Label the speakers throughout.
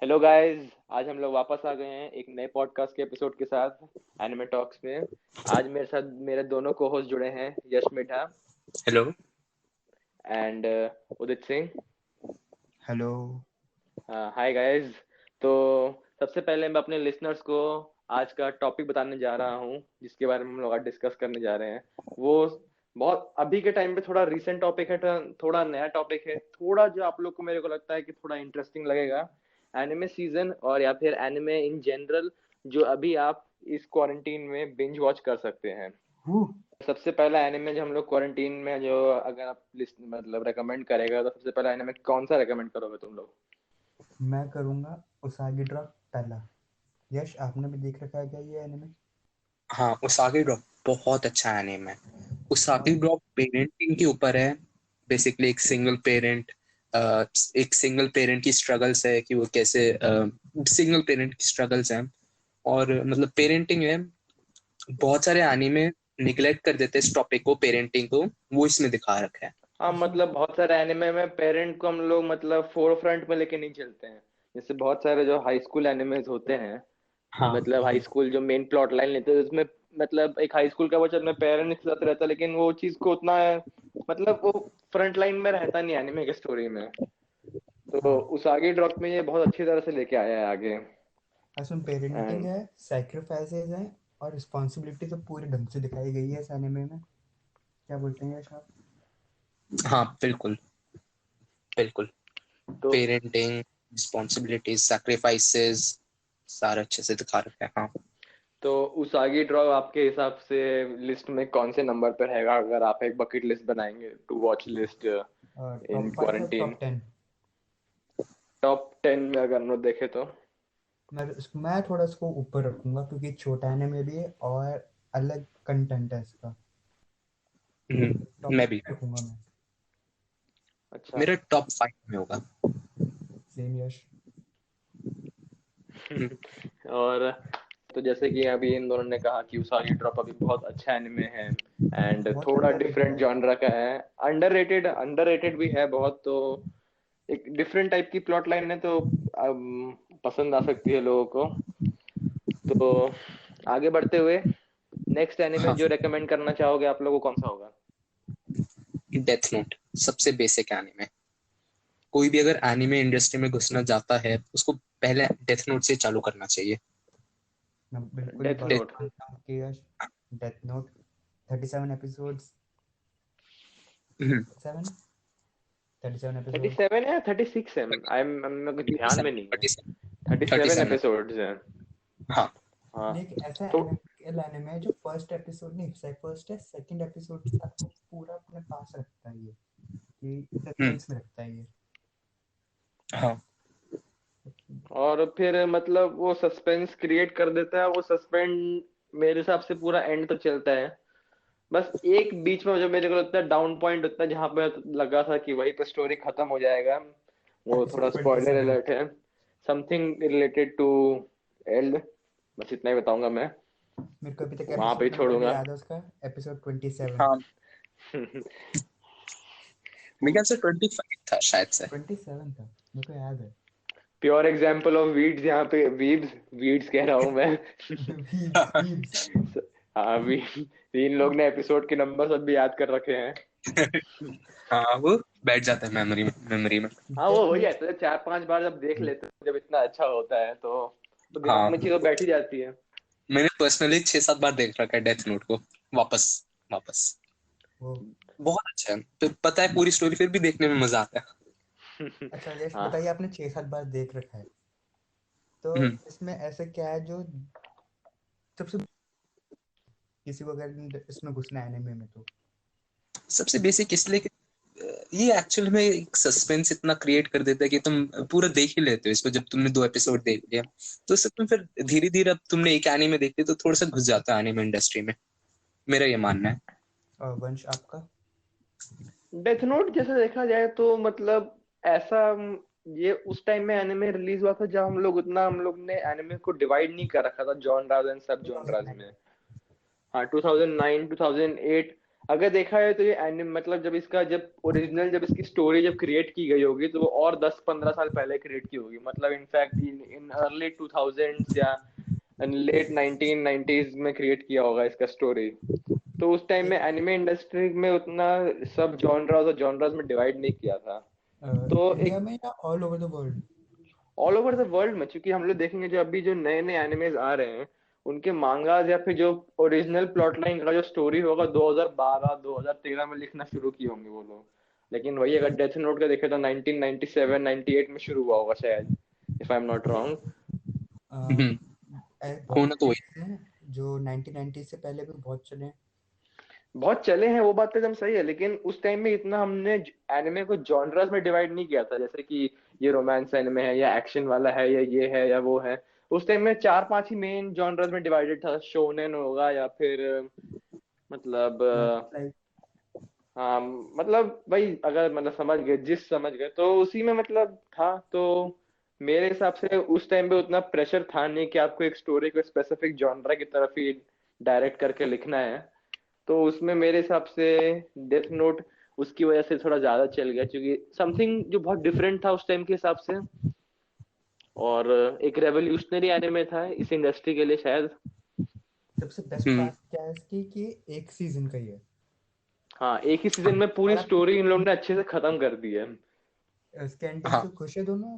Speaker 1: Hello guys. आज हम लोग वापस आ गए हैं एक नए पॉडकास्ट के एपिसोड के साथ एनिमे टॉक्स में। आज मेरे साथ मेरे दोनों को होस्ट जुड़े हैं, यश मिठा
Speaker 2: hello.
Speaker 1: And Udit Singh.
Speaker 3: Hello.
Speaker 1: Hi guys. तो सबसे पहले मैं अपने लिसनर्स को आज का टॉपिक बताने जा रहा हूँ जिसके बारे में हम लोग आज डिस्कस करने जा रहे हैं। वो बहुत अभी के टाइम पे थोड़ा रीसेंट टॉपिक है, थोड़ा नया टॉपिक है, थोड़ा जो आप लोग को मेरे को लगता है कि थोड़ा इंटरेस्टिंग लगेगा। एनिमे सीजन और या फिर एनिमे इन जनरल जो अभी आप इस क्वारंटीन में बिंज वॉच कर सकते हैं। सबसे पहला एनिमे जो हम लोग क्वारंटीन में जो अगर आप लिस्ट मतलब रेकमेंड करेगा तो सबसे पहला एनिमे कौन सा रेकमेंड करोगे तुम लोग?
Speaker 3: मैं करूँगा उसागी ड्रॉप पहला। यश, आपने भी देख रखा है क्या ये एनिमे?
Speaker 2: हाँ, उसागी ड्रॉप बहुत अच्छा एनीमे है। उसागी
Speaker 3: और
Speaker 2: ड्रॉप पेरेंटिंग के ऊपर है। बेसिकली एक सिंगल पेरेंट की स्ट्रगल्स है कि वो कैसे सिंगल पेरेंट की स्ट्रगल्स हैं। और मतलब पेरेंटिंग है। बहुत सारे एनीमे निगलेक्ट कर देते हैं इस टॉपिक को, पेरेंटिंग को। वो इसमें दिखा रखा है।
Speaker 1: हाँ,
Speaker 3: इसमें
Speaker 1: मतलब बहुत सारे एनिमे में पेरेंट को हम लोग मतलब फोर फ्रंट में लेके नहीं चलते हैं। जैसे बहुत सारे जो हाई स्कूल एनिमेज होते हैं,
Speaker 2: हाँ।
Speaker 1: मतलब हाई स्कूल जो मेन प्लॉट लाइन लेते हैं उसमें मतलब एक हाई स्कूल का बच्चा अपने पेरेंट्स के साथ रहता है, लेकिन वो चीज को उतना मतलब वो फ्रंट लाइन में रहता नहीं एनिमे के स्टोरी में। तो
Speaker 3: हाँ,
Speaker 1: उस आगे ड्रॉप में ये बहुत अच्छी तरह से लेके आया है आगे।
Speaker 3: इसमें पेरेंटिंग
Speaker 1: एंड
Speaker 3: है, सैक्रिफाइसेस हैं और रिस्पॉन्सिबिलिटी तो पूरे ढंग से दिखाई गई है इस एनिमे में। क्या बोलते हैं यश आप?
Speaker 2: हाँ, बिल्कुल बिल्कुल।
Speaker 1: तो
Speaker 2: पेरेंटिंग, रिस्पॉन्सिबिलिटीज, सैक्रिफाइसेस, सारा अच्छे से दिखा रखा है। हाँ।
Speaker 1: तो उस आगे ड्रॉप आपके हिसाब से लिस्ट में कौन से नंबर पर हैगा अगर आप एक बकेट लिस्ट बनाएंगे to watch list in
Speaker 3: top 5 और
Speaker 1: क्वारंटीन?
Speaker 3: टॉप 10?
Speaker 1: टॉप 10 में अगर हम लोग देखें तो
Speaker 3: मैं थोड़ा इसको ऊपर रखूंगा क्योंकि छोटा एनिमे भी है और अलग कंटेंट है इसका। तो टॉप
Speaker 2: मैं भी।
Speaker 3: 10 रखूंगा मैं।
Speaker 1: अच्छा।
Speaker 2: मेरा टॉप 5 में होगा।
Speaker 3: सेम यश।
Speaker 1: और तो जैसे कि अभी इन दोनों ने कहा कि उसागी ड्रॉप अभी बहुत अच्छा एनिमे है एंड
Speaker 3: बहुत
Speaker 1: थोड़ा
Speaker 3: अंडररेटेड
Speaker 1: डिफरेंट
Speaker 3: है।
Speaker 1: जॉनरा का है, अंडररेटेड भी है बहुत। तो एक डिफरेंट टाइप की प्लॉट लाइन है तो पसंद आ सकती है लोगों को। तो आगे बढ़ते हुए नेक्स्ट एनिमे
Speaker 2: हाँ,
Speaker 1: जो रेकमेंड करना चाहोगे आप लोगों को कौन सा होगा?
Speaker 2: डेथ नोट सबसे बेसिक एनीमे। कोई भी अगर एनीमे इंडस्ट्री में घुसना चाहता है उसको पहले डेथ नोट से चालू करना चाहिए।
Speaker 3: मैं बिल्कुल
Speaker 1: डेथ
Speaker 3: बात
Speaker 1: नोट।
Speaker 3: मानता हूँ कि Yash, death note 37 episodes.
Speaker 2: Death
Speaker 3: 7 37
Speaker 1: thirty
Speaker 3: episode.
Speaker 1: Seven है 36 है? आई एम ध्यान में नहीं है। 37
Speaker 2: 37।
Speaker 1: एपिसोड्स हैं।
Speaker 2: हाँ।
Speaker 1: हाँ।
Speaker 3: एक ऐसा
Speaker 1: तो
Speaker 3: एनिमे है जो फर्स्ट एपिसोड नहीं, फर्स्ट है सेकंड एपिसोड से आपको पूरा अपने पास रखता है ये, कि
Speaker 2: हम्म,
Speaker 3: सस्पेंस में रखता है ये।
Speaker 2: हाँ।
Speaker 1: और फिर मतलब वो सस्पेंस क्रिएट कर देता है, वो सस्पेंस मेरे हिसाब से पूरा एंड तक चलता है। बस एक बीच में जो मेरे को लगता है डाउन पॉइंट होता है जहां पे लगा था कि वही पे स्टोरी खत्म हो जाएगा, वो थोड़ा
Speaker 3: एपिसोड
Speaker 1: स्पॉइलर
Speaker 3: 27।
Speaker 1: अलर्ट है। समथिंग रिलेटेड टू एल्ड, बस इतना ही बताऊंगा मैं,
Speaker 3: मेरे को अभी तक
Speaker 1: वहां पे ही
Speaker 3: एपिसोड नंबर भी
Speaker 1: छोड़ूंगा।
Speaker 3: याद है उसका, एपिसोड 27।
Speaker 2: हाँ, मेरे ख्याल से 25 था शायद से।
Speaker 3: 27 था, मेरे को याद है।
Speaker 1: प्योर एग्जाम्पल ऑफ वीड्स यहाँ पे, वीड्स वीड्स कह रहा हूँ मैं।
Speaker 3: Weeb's weeb's.
Speaker 1: हाँ इन लोग ने एपिसोड के नंबर सब भी याद कर रखे हैं।
Speaker 2: हाँ, वो बैठ जाता है मेमोरी में।
Speaker 1: हाँ, वो
Speaker 3: डेथ
Speaker 1: हो
Speaker 3: नोट।
Speaker 1: जाता है 4-5 बार जब देख लेते हैं, जब इतना अच्छा होता है तो दिमाग
Speaker 2: हाँ,
Speaker 1: में चीजें बैठ ही जाती है।
Speaker 2: मैंने पर्सनली 6-7 बार देख रखा है डेथ नोट को। वापस वापस।
Speaker 3: वो
Speaker 2: बहुत अच्छा है, तो पता है पूरी स्टोरी, फिर भी देखने में मजा आता
Speaker 3: अच्छा यश,
Speaker 1: हाँ,
Speaker 3: बताइए, आपने 6-7 बार देख रखा है तो
Speaker 2: है।
Speaker 3: इसमें ऐसा क्या है जो सबसे, किसी को अगर इसमें घुसना है एनिमे में तो?
Speaker 2: सबसे बेसिक इसलिए कि ये एक्चुअल में एक सस्पेंस इतना क्रिएट कर देता है कि तुम पूरा देख ही लेते हो इसको। जब तुमने 2 एपिसोड देख लिया तो उससे तुम फिर धीरे धीरे, अब तुमने एक एनीमे देख लिया तो थोड़ा सा घुस जाता है एनीमे इंडस्ट्री में। मेरा ये मानना है।
Speaker 3: और वंश आपका?
Speaker 1: डेथ नोट जैसे देखा जाए तो मतलब ऐसा ये उस टाइम में एनिमे रिलीज हुआ था जब हम लोग ने एनिमे को डिवाइड नहीं कर रखा था जॉनरास एंड सब जॉनरास
Speaker 3: 2009।
Speaker 1: में। हाँ, 2009 2008 अगर देखा है तो ये एनिम मतलब जब इसकी स्टोरी जब क्रिएट की गई होगी तो वो और 10-15 साल पहले क्रिएट की होगी, मतलब in fact in in early 2000s या लेट 1990s में क्रिएट किया होगा इसका स्टोरी। तो उस टाइम में एनिमे इंडस्ट्री में उतना सब जॉनरास और जॉनरास में डिवाइड नहीं किया था। तो
Speaker 3: इंडिया
Speaker 1: एक
Speaker 3: में या all over the world?
Speaker 1: All over the world में, क्योंकि हम लोग देखेंगे जो अभी जो नए नए एनिमेज आ रहे हैं उनके मांगास या फिर जो ओरिजिनल प्लॉट लाइन का जो स्टोरी होगा 2012 2013 में लिखना शुरू किए होंगे वो लोग। लेकिन वही अगर डेथ नोट का देखे तो 1997 98 में शुरू हुआ होगा शायद, if I am not wrong.
Speaker 2: Hmm,
Speaker 3: बहुत
Speaker 2: होना तो वही।
Speaker 3: animes हैं जो 1990 से पहले भी बहुत चले हैं।
Speaker 1: बहुत चले हैं, वो बात तो एकदम सही है, लेकिन उस टाइम में इतना हमने एनिमे को जॉनरास में डिवाइड नहीं किया था, जैसे कि ये रोमांस एनिमे है या एक्शन वाला है या ये है या वो है। उस टाइम में 4-5 ही मेन जॉनरास में डिवाइडेड था, शोनेन होगा या फिर मतलब
Speaker 3: लाइक
Speaker 1: हाँ मतलब भाई अगर मतलब समझ गए, जिस समझ गए तो उसी में मतलब था। तो मेरे हिसाब से उस टाइम पे उतना प्रेशर था नहीं कि आपको एक स्टोरी को स्पेसिफिक जॉनरा की तरफ ही डायरेक्ट करके लिखना है। तो उसमें मेरे हिसाब से डेथ नोट उसकी वजह से थोड़ा ज्यादा चल गया, क्योंकि समथिंग जो बहुत डिफरेंट था उस टाइम के हिसाब से, और एक रेवोल्यूशनरी एनिमे था इस इंडस्ट्री के लिए शायद।
Speaker 3: सबसे बेस्ट
Speaker 2: हम्म,
Speaker 3: पार्ट क्या है इसकी कि एक सीजन का ही है।
Speaker 1: हाँ, एक ही सीजन में पूरी
Speaker 3: और आप
Speaker 1: स्टोरी इन लोगों ने अच्छे से खत्म कर दी है।
Speaker 3: इसके एंडिंग
Speaker 2: हाँ।
Speaker 3: से खुश है दोनों?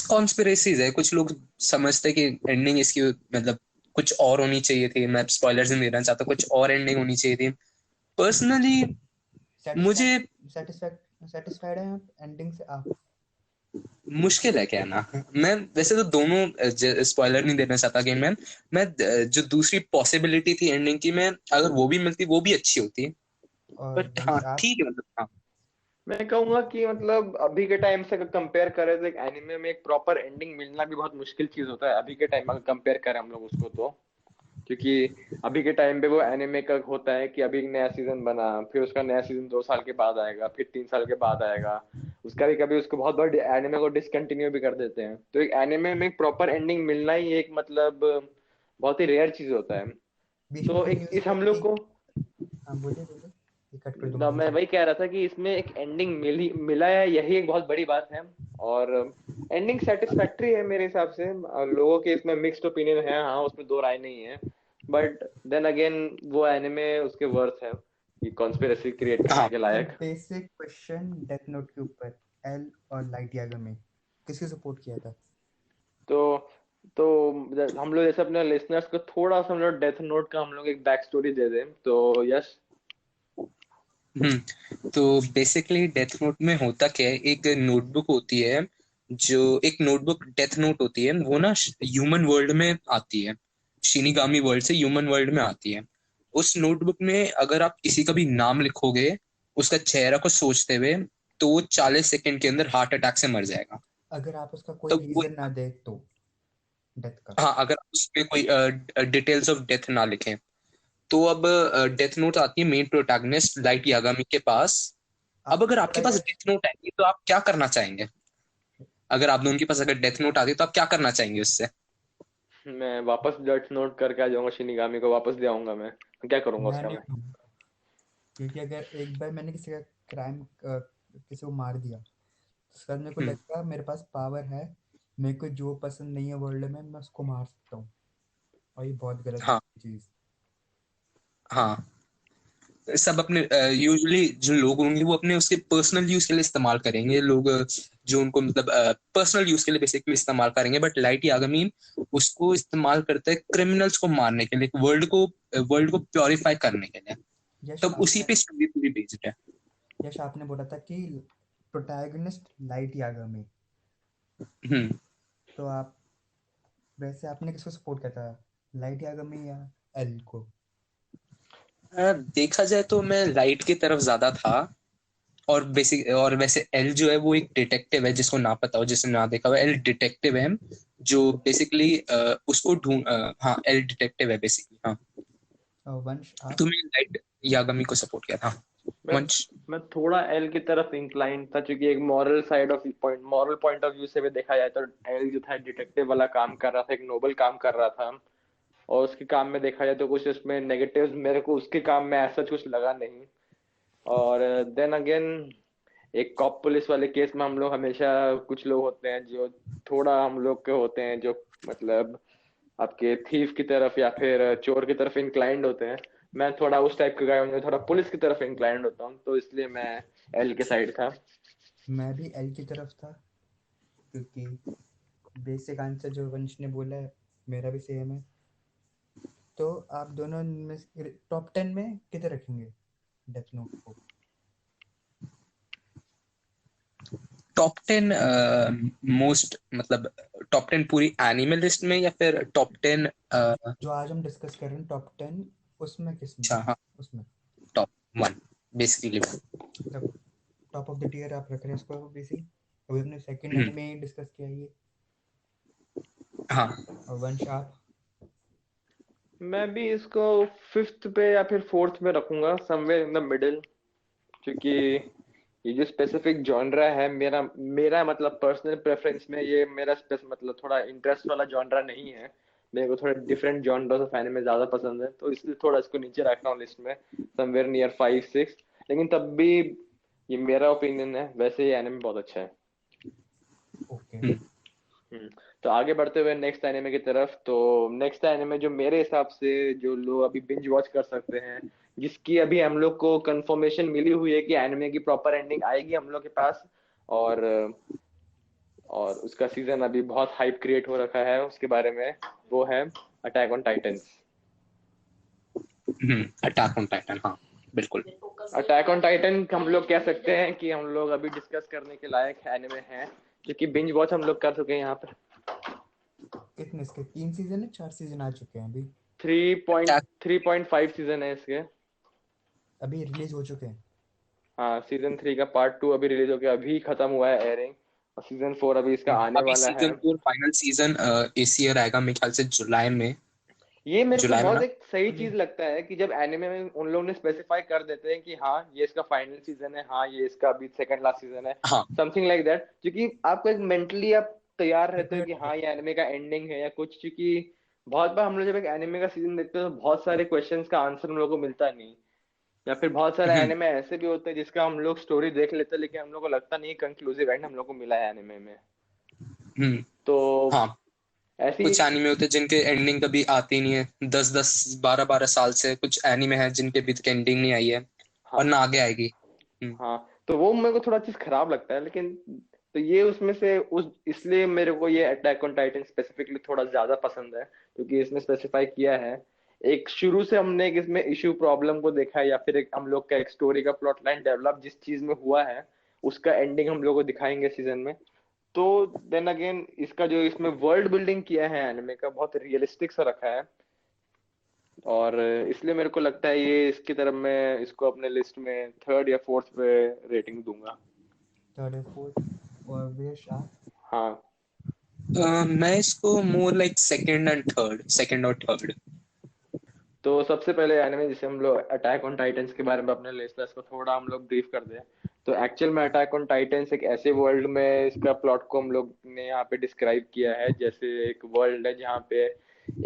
Speaker 2: कॉन्स्पिरेसीज है, कुछ लोग समझते हैं कि एंडिंग इसकी मतलब कुछ और होनी चाहिए थी। मैं स्पॉयलर्स नहीं देना चाहता, कुछ और एंडिंग होनी चाहिए थी पर्सनली
Speaker 3: सेटिस्फाइड
Speaker 2: मुझे।
Speaker 3: सेटिस्फाइड है आप एंडिंग से आप?
Speaker 2: मुश्किल है कहना। मैं वैसे तो दोनों स्पॉइलर नहीं देना चाहता कि मैं जो दूसरी पॉसिबिलिटी थी एंडिंग की, मैं अगर वो भी मिलती वो भी अच्छी होती।
Speaker 3: और
Speaker 2: बट हाँ
Speaker 3: वंश आप?
Speaker 2: ठीक है, मतलब हाँ।
Speaker 1: मैं कहूंगा कि मतलब अभी के टाइम से अगर कंपेयर करें तो एक एनिमे में एक प्रॉपर एंडिंग मिलना भी बहुत मुश्किल चीज होता है, अभी के टाइम में अगर कंपेयर करें हम लोग उसको तो। क्योंकि अभी के टाइम पे वो एनिमे का होता है कि अभी एक नया सीजन बना, फिर उसका नया सीजन 2 साल के बाद आएगा, फिर 3 साल के बाद आएगा। उसका भी कभी उसको बहुत बड़ी एनिमे को डिसकंटिन्यू भी कर देते हैं, तो एक एनिमे में एक प्रॉपर एंडिंग मिलना ही एक मतलब बहुत ही रेयर चीज होता है।
Speaker 3: बीच में
Speaker 1: तो
Speaker 3: कोई
Speaker 1: एक
Speaker 3: न्यूज़
Speaker 1: इस
Speaker 3: आई
Speaker 1: हम लोग
Speaker 3: थी?
Speaker 1: को
Speaker 3: हाँ बोलिए बोलिए, ये कट कर दूंगा
Speaker 1: ना,
Speaker 3: बीच
Speaker 1: मैं
Speaker 3: में।
Speaker 1: वही कह रहा था कि इसमें एक एंडिंग मिला है, यही एक बहुत बड़ी बात है। और एंडिंग सेटिस्फैक्टरी है मेरे हिसाब से, और लोगों के इसमें मिक्स्ड ओपिनियन है, हाँ उसमें दो राय नहीं है। बट देन अगेन वो एनिमे उसके वर्थ है कि कॉन्स्पिरेसी क्रिएट करने
Speaker 2: हाँ,
Speaker 1: के
Speaker 3: एक
Speaker 1: लायक।
Speaker 3: बेसिक क्वेश्चन डेथ नोट के ऊपर, एल और लाइट यागा में किसको सपोर्ट किया था?
Speaker 1: तो तो हम लोग जैसे अपने लिसनर्स को थोड़ा सा हम लोग डेथ नोट का हम लोग एक बैक स्टोरी दे दें तो यस।
Speaker 2: तो बेसिकली डेथ नोट में होता क्या है, एक नोटबुक होती है। जो एक नोटबुक डेथ नोट होती है वो ना ह्यूमन वर्ल्ड में आती है, शिनिगामी वर्ल्ड से ह्यूमन वर्ल्ड में आती है। उस नोटबुक में अगर आप किसी का भी नाम लिखोगे उसका चेहरा को सोचते हुए, तो वो 40 सेकंड के अंदर हार्ट अटैक से मर जाएगा।
Speaker 3: अगर आप उसका कोई
Speaker 2: तो वो,
Speaker 3: रीजन ना दे तो डेथ का?
Speaker 2: हाँ, अगर आप उसमें कोई डिटेल्स ऑफ डेथ ना लिखें, तो अब डेथ नोट आती है मेन प्रोटैगनिस्ट लाइट यागामी के पास। अब
Speaker 3: आपको
Speaker 2: अगर
Speaker 3: पता
Speaker 2: आपके पास
Speaker 3: है?
Speaker 2: डेथ नोट आएगी तो आप क्या करना चाहेंगे? अगर आप दोनों के पास अगर डेथ नोट आती है तो आप क्या करना चाहेंगे उससे?
Speaker 1: मैं वापस डेथ नोट करके आ जाऊंगा, शिनिगामी को वापस दे आऊंगा मैं। क्या करूंगा
Speaker 3: मैं
Speaker 1: उसका
Speaker 3: नहीं
Speaker 1: मैं?
Speaker 3: मानूंगा, क्योंकि अगर एक बार मैंने किसी का क्राइम, किसी को मार दिया, उसके बाद मेरे को
Speaker 2: हम्म,
Speaker 3: लगता है मेरे पास पावर है, मेरे को जो पसंद नहीं है वर्ल्ड में मैं उसको मार सकता हूँ। और ये बहुत गलत
Speaker 2: हाँ,
Speaker 3: होती है चीज़।
Speaker 2: हाँ। सब अपने यूजुअली जो लोग होंगे वो अपने उसके पर्सनल यूज के लिए इस्तेमाल करेंगे लोग, जो उनको मतलब पर्सनल यूज के लिए बेसिकली इस्तेमाल करेंगे। बट लाइट यागामी उसको इस्तेमाल करते हैं क्रिमिनल्स को मारने के लिए, वर्ल्ड को प्योरीफाई करने के लिए।
Speaker 3: यश
Speaker 2: तब उसी
Speaker 3: आपने
Speaker 2: पे स्टोरी पूरी बेस्ड है।
Speaker 3: यश आपने बोला था कि प्रोटैगनिस्ट लाइट यागामी,
Speaker 2: हम्म।
Speaker 3: तो आप वैसे आपने किसको सपोर्ट किया था, लाइट यागामी या एल को?
Speaker 2: देखा जाए तो मैं लाइट की तरफ ज्यादा था। और वैसे एल जो है वो एक डिटेक्टिव है, जिसको ना पता हो, जिसने ना देखा हुआ, एल डिटेक्टिव है। जो बेसिकली उसको हाँ, एल डिटेक्टिव है बेसिकली, हाँ।
Speaker 3: वंश
Speaker 2: तो
Speaker 3: आप?
Speaker 2: मैं लाइट यागामी को सपोर्ट किया था।
Speaker 1: मैं
Speaker 2: वंश।
Speaker 1: मैं थोड़ा एल की तरफ इंक्लाइन था, क्योंकि एक मॉरल पॉइंट ऑफ व्यू से भी देखा जाए तो एल जो था डिटेक्टिव वाला काम कर रहा था, एक नोबल काम कर रहा था। और उसके काम में देखा जाए तो कुछ उसमें नेगेटिव्स मेरे को उसके काम में ऐसा कुछ लगा नहीं। और देन अगेन एक कॉप पुलिस वाले केस में हम लोग हमेशा कुछ लोग होते हैं जो थोड़ा हम लोग के होते हैं जो मतलब आपके थीफ की तरफ या फिर चोर की तरफ इंक्लाइंड होते हैं। मैं थोड़ा उस टाइप का गाय हूँ, थोड़ा पुलिस की तरफ इंक्लाइंड होता हूँ, तो इसलिए मैं एल के साइड था।
Speaker 3: मैं भी एल की तरफ था, क्योंकि बेसिक आंसर जो वंश ने बोला है मेरा भी सेम है। तो आप दोनों में टॉप 10 में किधर रखेंगे डेथ नोट को?
Speaker 2: टॉप 10 मोस्ट, मतलब टॉप 10 पूरी एनिमल लिस्ट में या फिर टॉप 10?
Speaker 3: जो आज हम डिस्कस कर रहे हैं टॉप 10, उसमें किसमें?
Speaker 2: अच्छा हाँ,
Speaker 3: उसमें
Speaker 2: टॉप 1 बेसिकली।
Speaker 3: मतलब टॉप ऑफ द टीयर आप रख रहे हैं इसको बेसिक। अभी हमने सेकंड एनिमे डिस्कस किया ये।
Speaker 2: हाँ।
Speaker 3: और वंश आप?
Speaker 1: मैं भी इसको फिफ्थ पे या फिर फोर्थ में रखूंगा, समवेयर इन द मिडिल। क्योंकि ये जो स्पेसिफिक जॉनरा है मेरा मेरा मतलब पर्सनल प्रेफरेंस में ये मेरा मतलब थोड़ा इंटरेस्ट वाला जॉनरा नहीं है। मेरे को थोड़ा डिफरेंट जॉनर्स ऑफ एनिमे ज्यादा पसंद है, तो इसलिए थोड़ा इसको नीचे रख रहा हूँ लिस्ट में, समवेयर नियर 5-6। लेकिन तब भी ये मेरा ओपिनियन है, वैसे ये एनिमे बहुत अच्छा है।
Speaker 3: ओके।
Speaker 1: हम्म, तो आगे बढ़ते हुए नेक्स्ट एनिमे की तरफ। तो नेक्स्ट एनिमे जो मेरे हिसाब से जो लोग अभी बिंज वॉच कर सकते हैं, जिसकी अभी हम लोग को कंफर्मेशन मिली हुई है कि एनिमे की प्रॉपर एंडिंग आएगी हम लोग के पास, और और उसका सीजन अभी बहुत हाइप क्रिएट हो रखा है उसके बारे में, वो है attack on Titans.
Speaker 2: Attack on Titan, हाँ बिल्कुल।
Speaker 1: अटैक ऑन टाइटन हम लोग कह सकते हैं कि हम लोग अभी डिस्कस करने के लायक एनिमे हैं, क्योंकि बिंज वॉच हम लोग कर चुके हैं यहाँ पर।
Speaker 3: कितने इसके 3 सीजन है, 4 सीजन आ चुके हैं अभी?
Speaker 1: 3.5 सीजन है इसके।
Speaker 3: अभी रिलीज हो चुके हैं?
Speaker 1: हाँ, सीजन 3 का पार्ट 2 अभी रिलीज हो गया, अभी खत्म हुआ है एयरिंग। और सीजन 4 अभी इसका आने
Speaker 2: अभी
Speaker 1: वाला है।
Speaker 2: सीजन 4 फाइनल सीजन इस ईयर आएगा मेरे ख्याल से जुलाई में।
Speaker 1: ये मेरे को
Speaker 2: जुलाई में
Speaker 1: बहुत
Speaker 2: ना?
Speaker 1: एक सही
Speaker 3: ये
Speaker 1: चीज लगता है कि जब एनिमे में उन लोगों ने स्पेसिफाई कर देते हैं कि हाँ ये इसका फाइनल सीजन है, हाँ ये इसका अभी सेकंड लास्ट सीजन है,
Speaker 2: हाँ।
Speaker 1: समथिंग लाइक दैट, क्योंकि आपको एक मेंटली आप तैयार रहते हो
Speaker 3: प्रिपेयर
Speaker 1: कि
Speaker 3: हो
Speaker 1: हाँ
Speaker 3: जाओ।
Speaker 1: ये एनिमे का एंडिंग है या कुछ। क्योंकि बहुत बार हम लोग जब एक एनिमे का सीजन देखते हैं तो बहुत सारे क्वेश्चंस का आंसर हम लोग को मिलता नहीं, या फिर बहुत सारे
Speaker 2: हम्म।
Speaker 1: एनिमे ऐसे भी होते हैं जिसका हम लोग स्टोरी देख लेते हैं लेकिन हम लोग को लगता नहीं कंक्लूसिव एंड हम लोग को मिला है एनिमे में।
Speaker 2: हम्म।
Speaker 1: तो
Speaker 2: हाँ,
Speaker 1: ऐसी
Speaker 2: कुछ एनीमे होते हैं जिनके एंडिंग कभी आती नहीं है, 10-10 12-12 साल से कुछ एनीमे हैं जिनके अभी तक एंडिंग नहीं आई है और
Speaker 1: हाँ
Speaker 2: ना आगे आएगी।
Speaker 1: हाँ, तो वो मेरे को थोड़ा चीज खराब लगता है, लेकिन तो ये उसमें से उस इसलिए मेरे को ये अटैक ऑन टाइटन स्पेसिफिकली थोड़ा ज्यादा पसंद है, क्योंकि इसने स्पेसिफाई किया है एक शुरू से हमने एक इसमें इशू प्रॉब्लम को देखा है, या फिर एक हम लोग का एक स्टोरी का प्लॉट लाइन डेवलप जिस चीज में हुआ है उसका एंडिंग हम लोग को दिखाएंगे सीजन में। तो देन अगेन इसका जो इसमें वर्ल्ड बिल्डिंग किया है एनिमे का बहुत रियलिस्टिक सा रखा है, और इसलिए मेरे को लगता है ये इसकी तरफ मैं इसको अपने लिस्ट में थर्ड या फोर्थ पे रेटिंग दूंगा।
Speaker 3: थर्ड और फोर्थ। और विश आप?
Speaker 1: हाँ,
Speaker 2: मैं इसको मोर लाइक सेकंड और थर्ड।
Speaker 1: तो सबसे पहले एनिमे जिसे हम लोग अटैक ऑन टाइटंस के बारे में अपने लिस्टर्स को थोड़ा हम लोग ब्रीफ कर दें। तो एक्चुअल में अटैक ऑन टाइटंस एक ऐसे वर्ल्ड में इसका प्लॉट को हम लोग ने यहाँ पे डिस्क्राइब किया है, जैसे एक वर्ल्ड है जहाँ पे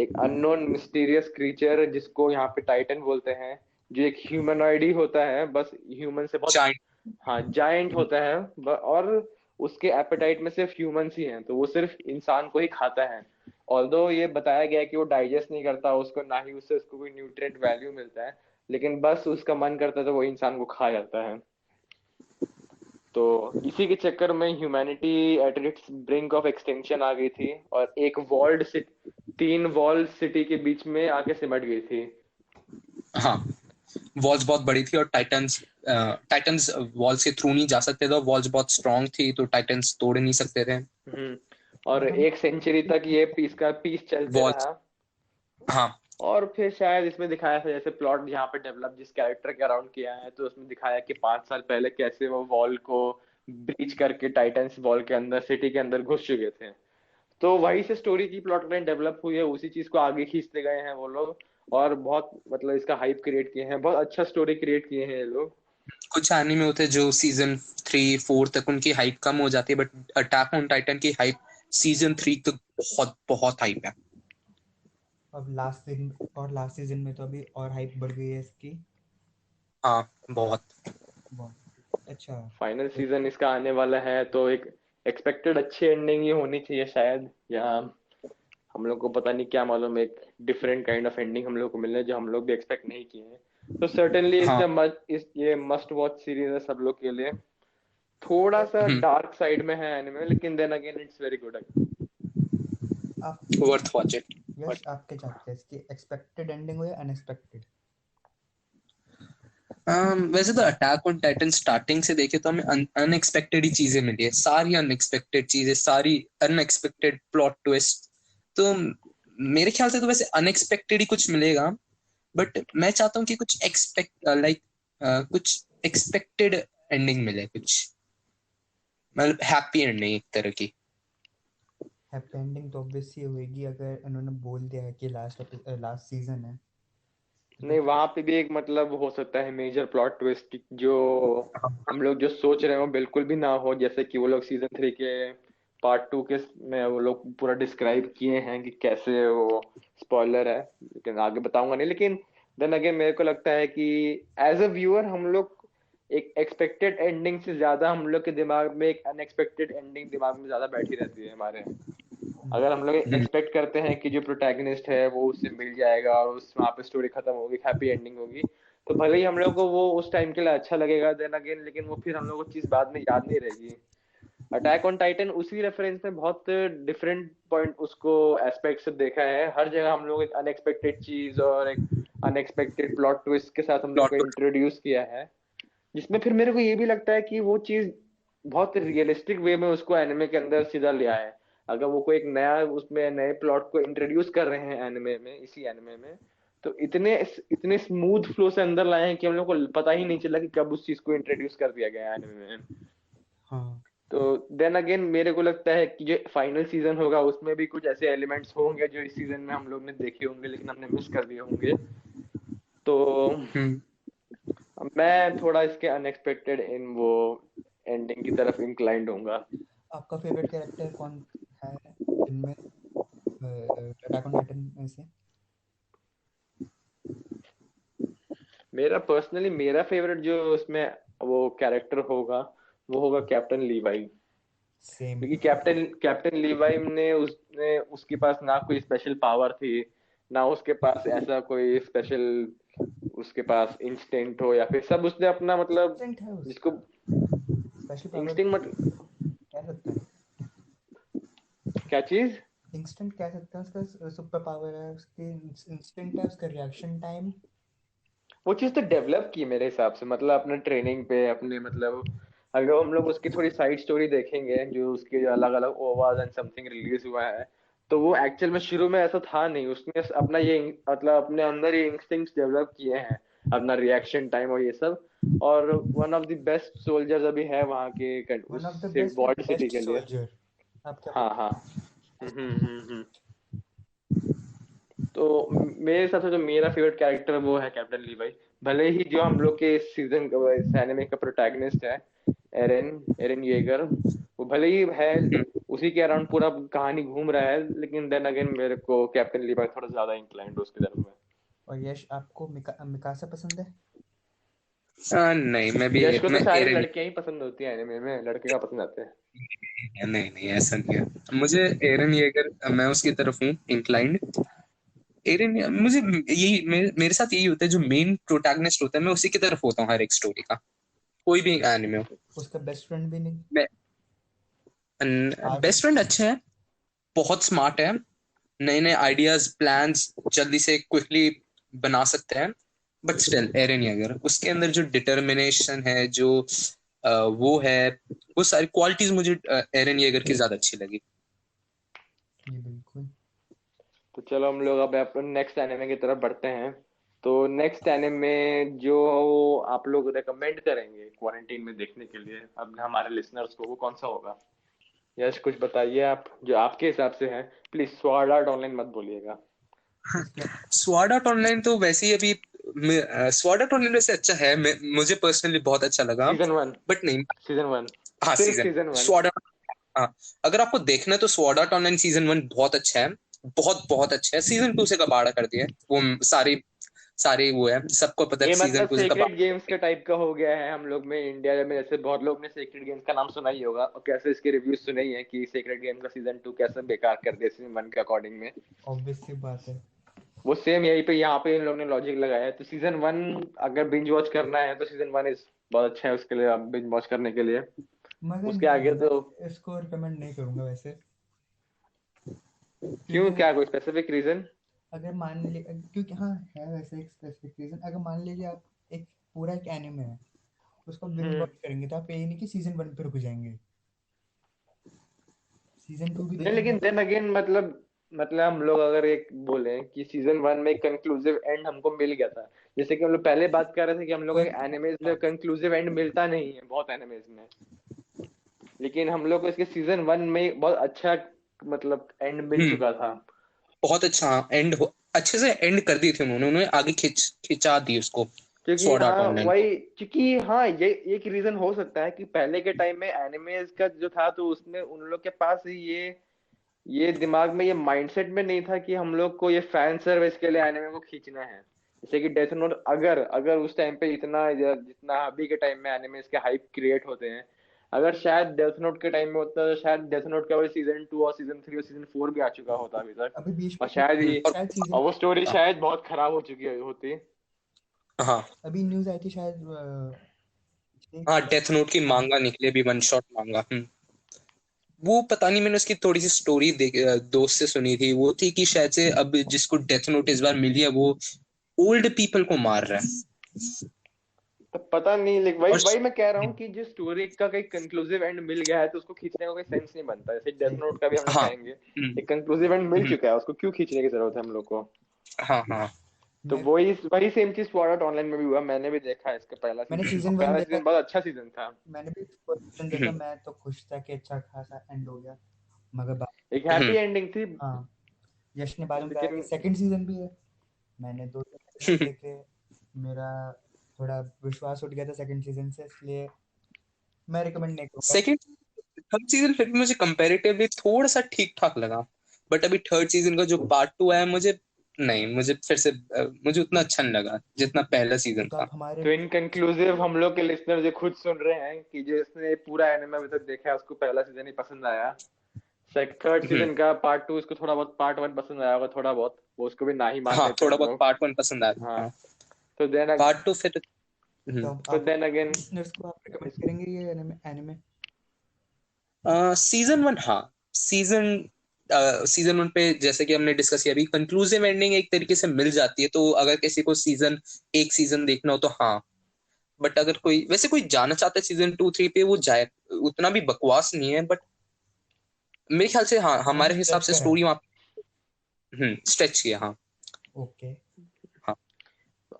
Speaker 1: एक अननोन मिस्टीरियस क्रीचर जिसको यहाँ पे टाइटन बोलते हैं, जो एक ह्यूमनॉइड ही होता है, बस ह्यूमन से बहुत,
Speaker 2: चाइल्ड।
Speaker 1: हाँ जायंट होता है, और उसके एपेटाइट में सिर्फ ह्यूमंस ही हैं, तो वो सिर्फ इंसान को ही खाता है। ऑल्दो ये बताया गया है कि वो डाइजेस्ट नहीं करता उसको, ना ही उससे उसको कोई न्यूट्रिएंट वैल्यू मिलता है, लेकिन बस उसका मन करता है तो वो इंसान को खा जाता है। तो इसी के चक्कर में humanity at its brink of extinction आ गई थी, और एक वॉल्ड सिटी, 3 वॉल सिटी के बीच में आके सिमट गई थी।
Speaker 2: हाँ, वॉल्स बहुत बड़ी थी और टाइटंस वॉल्स के थ्रू नहीं जा सकते थे, वॉल्स बहुत स्ट्रांग थी तो टाइटंस तोड़ नहीं सकते थे
Speaker 1: हम्म, और
Speaker 3: और हम
Speaker 1: 1 सेंचुरी तक ये पीस चलते
Speaker 2: वॉल्स।
Speaker 1: रहा।
Speaker 2: हाँ।
Speaker 1: और फिर शायद इसमें दिखाया था जैसे प्लॉट यहाँ पे डेवलप जिस कैरेक्टर के अराउंड किया है, तो उसमें दिखाया कि 5 साल पहले कैसे वो वॉल को ब्रीच करके टाइटंस वॉल के अंदर सिटी के अंदर घुस चुके थे। तो वहीं से स्टोरी की प्लॉट लाइन डेवलप हुई है, उसी चीज को आगे खींचते गए हैं वो लोग, और बहुत मतलब इसका हाइप क्रिएट किए हैं, बहुत अच्छा स्टोरी क्रिएट किए हैं ये लोग।
Speaker 2: कुछ एनीमे होते हैं जो सीजन 3-4 तक उनकी हाइप कम हो जाती है, बट अटैक ऑन टाइटन की हाइप सीजन 3 तक बहुत बहुत हाइप है।
Speaker 3: अब लास्ट सीजन में तो अभी और हाइप बढ़ गई है इसकी
Speaker 2: हाँ बहुत।
Speaker 3: बहुत अच्छा।
Speaker 1: फाइनल सीजन इसका आने वाला है तो एक एक्सपेक्टेड अच्छी एंडिंग ही होनी चाहिए शायद, या हम लोग को पता नहीं क्या मालूम, एक डिफरेंट काइंड ऑफ एंडिंग हम लोग को मिलने जो हम लोग भी एक्सपेक्ट नहीं किए हैं। तो सर्टेनली
Speaker 2: हाँ।
Speaker 1: ये मस्ट वॉच सीरीज है सब लोग के लिए। थोड़ा सा डार्क साइड में है एनिमे, लेकिन then again it's very good.
Speaker 3: आप
Speaker 2: वर्थ वॉच इट।
Speaker 3: यश आप क्या चाहते हैं, इसकी एक्सपेक्टेड एंडिंग हो या अनएक्सपेक्टेड?
Speaker 2: वैसे तो अटैक ऑन टाइटन स्टार्टिंग से देखे तो हमें अनएक्सपेक्टेड ही चीजें मिली है, सारी अनएक्सपेक्टेड चीजें, सारी अनएक्सपेक्टेड प्लॉट ट्विस्ट। तो मेरे ख्याल से तो वैसे अनएक्सपेक्टेड ही कुछ मिलेगा, बट मैं चाहता हूँ कि कुछ कुछ एक्सपेक्टेड एंडिंग मिले, कुछ मतलब हैप्पी एंडिंग एक तरह की।
Speaker 3: हैप्पी एंडिंग तो ऑब्वियसली होगी अगर उन्होंने बोल दिया है कि लास्ट सीजन है तो
Speaker 1: नहीं,
Speaker 3: फिर
Speaker 1: वहां पे भी एक मतलब हो सकता है मेजर प्लॉट ट्विस्ट जो हम लोग जो सोच रहे हो बिल्कुल भी ना हो, जैसे कि वो लोग सीजन 3 के पार्ट 2 के में वो लोग पूरा डिस्क्राइब किए हैं कि कैसे वो, स्पॉइलर है लेकिन आगे बताऊंगा नहीं, लेकिन देन अगेन मेरे को लगता है कि एज अ व्यूअर हम लोग एक एक्सपेक्टेड एंडिंग से ज्यादा हम लोग के दिमाग में एक अनएक्सपेक्टेड एंडिंग दिमाग में ज्यादा बैठी रहती है हमारे। अगर हम लोग
Speaker 2: हम्म।
Speaker 1: एक्सपेक्ट करते हैं कि जो प्रोटैगनिस्ट है वो उससे मिल जाएगा और उस वहाँ पे स्टोरी खत्म होगी, हैप्पी एंडिंग होगी, तो भले ही हम लोग को वो उस टाइम के लिए अच्छा लगेगा देन अगेन, लेकिन वो फिर हम लोग को चीज बाद में याद नहीं रहेगी। अटैक ऑन टाइटन उसी रेफरेंस में बहुत डिफरेंट पॉइंट उसको एस्पेक्ट से देखा है, हर जगह हम लोग एक अनएक्सपेक्टेड चीज और एक अनएक्सपेक्टेड प्लॉट ट्विस्ट के साथ हम लोग को
Speaker 2: प्लॉट।
Speaker 1: इंट्रोड्यूस किया है, जिसमें फिर मेरे को ये भी लगता है कि वो चीज बहुत रियलिस्टिक वे में उसको एनिमे के अंदर सीधा ले आया है। अगर वो कोई एक नया उसमें नए प्लॉट को इंट्रोड्यूस कर रहे हैं एनिमे में, इसी एनिमे में, तो इतने इतने स्मूथ फ्लो से अंदर लाए हैं कि हम लोग को पता ही नहीं चला कि कब उस चीज को इंट्रोड्यूस कर दिया गया है एनिमे में।
Speaker 3: हाँ
Speaker 1: तो देन अगेन मेरे को लगता है कि जो फाइनल सीजन होगा उसमें भी कुछ ऐसे एलिमेंट्स होंगे जो इस सीजन में हम लोग ने देखे होंगे लेकिन हमने मिस कर दिए होंगे। तो
Speaker 2: हम्म।
Speaker 1: मैं थोड़ा इसके अनएक्सपेक्टेड इन वो एंडिंग की तरफ इंक्लाइंड होऊंगा।
Speaker 3: आपका फेवरेट कैरेक्टर कौन है इनमें, अटैक ऑन टाइटन में से?
Speaker 1: मेरा फेवरेट जो उसमें वो कैरेक्टर होगा वो होगा कैप्टन लीवाई।
Speaker 3: सेम।
Speaker 1: क्योंकि कैप्टन कैप्टन लीवाई ने उसने उसके पास ना कोई स्पेशल पावर थी, ना उसके पास ऐसा कोई स्पेशल, उसके पास इंस्टिंक्ट हो या फिर सब उसने अपना मतलब
Speaker 3: इंस्टेंट है
Speaker 1: जिसको
Speaker 3: उसका, स्पेशल पावर
Speaker 1: इंस्टिंक्ट मतलब
Speaker 3: कह सकते हैं।
Speaker 1: क्या चीज।
Speaker 3: इंस्टेंट कह सकते हैं, उसका सुपर पावर है, उसकी इंस्टेंट है, उसका रिएक्शन टाइम।
Speaker 1: वो चीज तो डेवलप की मेरे हिसाब से, मतलब अपने ट्रेनिंग पे अपने मतलब अगर हम लोग उसकी थोड़ी साइड स्टोरी देखेंगे जो उसके अलग अलग ओवाज एंड समथिंग रिलीज हुआ है, तो वो एक्चुअल में शुरू में ऐसा था नहीं, उसने अपना ये मतलब अपने अंदर ये इंस्टिंक्ट्स डेवलप किए हैं, अपना रिएक्शन टाइम और ये सब, और one of the best soldiers अभी है वहाँ के
Speaker 3: वन ऑफ द
Speaker 1: उस
Speaker 3: बेस्ट या
Speaker 1: वॉर्ड सिटी
Speaker 3: बेस्ट
Speaker 1: के लिए।
Speaker 3: सोल्जर, आप क्या
Speaker 1: हाँ हाँ।
Speaker 3: बोलते
Speaker 1: हम्म। तो मेरे हिसाब से जो मेरा फेवरेट कैरेक्टर वो है कैप्टन लीवाई। भले ही जो हम लोग के सीजन का इस एनिमे का प्रोटैगनिस्ट है एरन एरन येगर, वो भले ही है उसी के अराउंड पूरा कहानी घूम रहा है, लेकिन देन अगेन मेरे को कैप्टन लीवाई थोड़ा ज्यादा इंक्लाइंड उसकी तरफ में।
Speaker 3: और यश आपको मिकासा पसंद है?
Speaker 2: नहीं,
Speaker 1: यश को तो
Speaker 2: मैं
Speaker 1: सारी
Speaker 2: एरन।
Speaker 1: लड़कियां ही पसंद होती है एनिमे में, लड़के का पसंद आते हैं।
Speaker 2: नहीं नहीं, ऐसा नहीं है, मुझे एरन येगर, मैं उसकी तरफ हूँ इंक्लाइंड। एरन, मुझे यही मेरे साथ यही होता है, जो मेन प्रोटैगनिस्ट होता है मैं उसी की तरफ होता हूँ हर एक स्टोरी का, कोई भी एनिमे हो।
Speaker 3: उसका बेस्ट फ्रेंड भी नहीं?
Speaker 2: मैं
Speaker 3: आर्क।
Speaker 2: बेस्ट फ्रेंड अच्छा है, बहुत स्मार्ट है, नए नए आइडियाज प्लान्स जल्दी से क्विकली बना सकते हैं, बट स्टिल एरन येगर, उसके अंदर जो डिटर्मिनेशन है, जो वो है, वो सारी क्वालिटीज मुझे एरन येगर की ज्यादा अच्छी लगी।
Speaker 3: जी बिल्कुल।
Speaker 1: तो चलो हम लोग अब अपन नेक्स्ट एनिमे की तरफ बढ़ते हैं। तो नेक्स्ट एनिमे जो आप लोग रेकमेंड करेंगे क्वारंटीन में देखने के लिए अब हमारे लिसनर्स को, वो कौन सा होगा? यश कुछ बताइए आप जो आपके हिसाब से है, प्लीज स्वॉर्ड आर्ट ऑनलाइन मत बोलिएगा।
Speaker 3: इसके
Speaker 2: स्वॉर्ड आर्ट ऑनलाइन तो वैसे ही अभी, स्वॉर्ड आर्ट ऑनलाइन वैसे अच्छा है, मुझे पर्सनली बहुत अच्छा लगा,
Speaker 1: सीजन 1,
Speaker 2: बट नहीं।
Speaker 1: सीजन 1,
Speaker 2: हाँ
Speaker 1: सिर्फ
Speaker 2: सीजन
Speaker 1: सीजन 1।
Speaker 2: स्वॉर्ड आर्ट, हाँ, अगर आपको देखना है तो स्वॉर्ड आर्ट ऑनलाइन सीजन 1 बहुत अच्छा है, बहुत बहुत अच्छा है। सीजन 2 से कबाड़ा कर दिया है वो सारे वो है, सबको पता है
Speaker 1: ये
Speaker 2: सीजन
Speaker 1: मतलब
Speaker 2: 2 से
Speaker 1: सेक्रेड
Speaker 2: कबाड़ा।
Speaker 1: गेम्स के टाइप का हो गया है हम लोग में इंडिया में। जैसे बहुत लोग ने सेक्रेड गेम्स का नाम सुना ही होगा और कैसे इसके रिव्यूज सुने ही है कि सेक्रेड गेम का सीजन 2 कैसे बेकार कर दिया सीजन 1 के अकॉर्डिंग में।
Speaker 3: ऑब्वियस सी बात है।
Speaker 1: वो सेम यही पे यहाँ पे इन लोगों ने लॉजिक लगाया है। तो सीजन 1 अगर बिंज वॉच करना है तो सीजन 1 इज बहुत अच्छा है उसके लिए, बिंज वॉच करने के लिए।
Speaker 3: मगर
Speaker 1: उसके आगे
Speaker 3: मैं
Speaker 1: तो
Speaker 3: इसको रिकमेंड नहीं करूंगा वैसे,
Speaker 1: क्यों,
Speaker 3: क्योंकि
Speaker 1: क्या कोई स्पेसिफिक रीजन?
Speaker 3: अगर मान ली, क्योंकि हाँ है वैसे एक स्पेसिफिक रीजन। अगर मान लीजिए आप एक पूरा एक एनिमे है, उसको बिंज
Speaker 1: हम्म।
Speaker 3: वॉच करेंगे तो आप ये नहीं कि सीजन 1 पे रुक जाएंगे, सीजन 2 भी
Speaker 1: नहीं
Speaker 3: देखेंगे
Speaker 1: लेकिन
Speaker 3: तो।
Speaker 1: देन अगेन मतलब हम लोग अगर एक बोले कि सीजन 1 में एक कंक्लूसिव एंड हमको मिल गया था, जैसे कि हम लोग पहले बात कर रहे थे कि हम लोग
Speaker 3: कोई
Speaker 1: एक एनिमेज में
Speaker 3: हाँ,
Speaker 1: कंक्लूसिव एंड मिलता नहीं है बहुत एनिमेज में, लेकिन हम लोग को इसके सीजन 1 में बहुत अच्छा मतलब एंड मिल
Speaker 2: हम्म,
Speaker 1: चुका था।
Speaker 2: बहुत अच्छा एंड, अच्छे से एंड कर दी थी उन्होंने आगे खिंचा दी उसको,
Speaker 1: क्योंकि
Speaker 2: स्वॉर्ड आर्ट
Speaker 1: हाँ
Speaker 2: ऑनलाइन को।
Speaker 1: वही, क्योंकि हाँ ये एक रीजन हो सकता है कि पहले के टाइम में एनिमेज का जो था तो उसमें उन लोग के पास ही ये दिमाग में ये माइंडसेट में नहीं था कि हम लोग को ये फैन सर्विस के लिए एनिमे को खींचना है। जैसे कि डेथ नोट, अगर अगर उस टाइम पे इतना जितना अभी के टाइम में एनिमेस के हाइप क्रिएट होते हैं, अगर शायद डेथ नोट के टाइम में होता तो शायद डेथ नोट का वही सीजन 2 और सीजन 3 और सीजन 4 भी आ चुका होता अभी तक।
Speaker 3: अभी बीच
Speaker 1: और
Speaker 3: में
Speaker 1: शायद
Speaker 3: न्यूज़ आई
Speaker 1: ही,
Speaker 3: थी
Speaker 2: और
Speaker 3: शायद सीजन,
Speaker 1: और वो स्टोरी शायद बहुत खराब हो चुकी होती।
Speaker 2: हाँ
Speaker 3: अभी न्यूज़ आई थी शायद
Speaker 2: हाँ, डेथ नोट की
Speaker 3: हाँ,
Speaker 2: मांगा निकले अभी, वन शॉट मांगा। वो पता नहीं, मैंने उसकी थोड़ी सी स्टोरी दोस्त से सुनी थी, वो थी कि शायद से अब जिसको डेथ नोट इस बार मिली है वो ओल्ड पीपल को मार रहा है।
Speaker 1: तो पता नहीं, लेकिन वही
Speaker 2: और
Speaker 1: वही मैं कह रहा हूँ कि जिस स्टोरी का कहीं कंक्लूसिव एंड मिल गया है तो उसको खींचने का कोई सेंस नहीं बनता। जैसे डेथ
Speaker 3: सही।
Speaker 1: नोट का भी हम लोग
Speaker 2: हाँ।
Speaker 1: कहेंगे एक कंक्लूसिव एंड मिल
Speaker 2: हम्म,
Speaker 1: चुका है, उसको क्यों खींचने की जरूरत है हम लोग को?
Speaker 2: हाँ हाँ।
Speaker 1: तो
Speaker 3: मैं
Speaker 1: वही वही सेम चीज स्वॉर्ड आर्ट ऑनलाइन में भी हुआ। मैंने भी देखा है इसका पहला
Speaker 3: मैंने
Speaker 1: सीजन, और
Speaker 3: सीजन 1
Speaker 1: पहला
Speaker 3: देखा,
Speaker 1: सीजन बहुत अच्छा सीजन था।
Speaker 3: मैंने भी फर्स्ट सीजन देखा,
Speaker 2: हम्म,
Speaker 3: मैं तो खुश था कि अच्छा खासा एंड हो गया। मगर बाद,
Speaker 1: एक हैप्पी
Speaker 2: हम्म,
Speaker 1: एंडिंग थी।
Speaker 3: हाँ, यश ने बाद में बताया कि
Speaker 1: लेकिन
Speaker 3: सेकंड सीजन भी है। मैंने 2 3 एपिसोड देखे, मेरा थोड़ा विश्वास उठ गया था सेकंड सीजन से, इसलिए मैं रिकमेंड नहीं करूंगा।
Speaker 2: सेकंड थर्ड सीजन फिर भी मुझे कंपैरेटिवली थोड़ा सा ठीक ठाक लगा, बट अभी थर्ड सीजन का जो पार्ट 2 आया मुझे, नहीं मुझे फिर से मुझे उतना अच्छा नहीं लगा जितना पहला सीजन
Speaker 3: तो
Speaker 2: था।
Speaker 3: आप हमारे
Speaker 1: तो इन कंक्लूसिव हम लोग के लिसनर जो खुद सुन रहे हैं कि जिसने पूरा एनिमे अभी तक देखा है उसको पहला सीजन ही पसंद आया, थर्ड
Speaker 2: हम्म,
Speaker 1: सीजन का पार्ट 2 इसको थोड़ा बहुत पार्ट 1 पसंद आया होगा थोड़ा बहुत, वो उसको भी ना ही मान
Speaker 2: हाँ
Speaker 1: लेते
Speaker 2: थोड़ा
Speaker 1: हम
Speaker 2: बहुत
Speaker 1: लोग।
Speaker 2: पार्ट 1 पसंद आया
Speaker 1: हाँ।
Speaker 2: हाँ।
Speaker 1: तो देन
Speaker 2: पार्ट 2 फिर
Speaker 3: तो
Speaker 1: तो
Speaker 3: आप
Speaker 1: देन अगेन
Speaker 3: लिसनर्स को आप रिकमेंड करेंगे ये एनिमे एनिमे?
Speaker 2: सीजन 1 हाँ। सीजन सीजन 1 पे जैसे कि हमने डिस्कस किया, अभी कंक्लूसिव एंडिंग एक तरीके से मिल जाती है, तो अगर किसी को एक सीजन देखना हो तो हाँ। बट अगर कोई वैसे कोई जाना चाहता है सीजन 2 3 पे, वो जाए, उतना भी बकवास नहीं है, बट मेरे ख्याल से हाँ
Speaker 3: काफी
Speaker 2: हमारे हिसाब
Speaker 3: स्ट्रेच
Speaker 2: से
Speaker 3: करा है।
Speaker 2: स्टोरी वहाँ स्ट्रेच किया हाँ।
Speaker 3: ओके।
Speaker 2: हाँ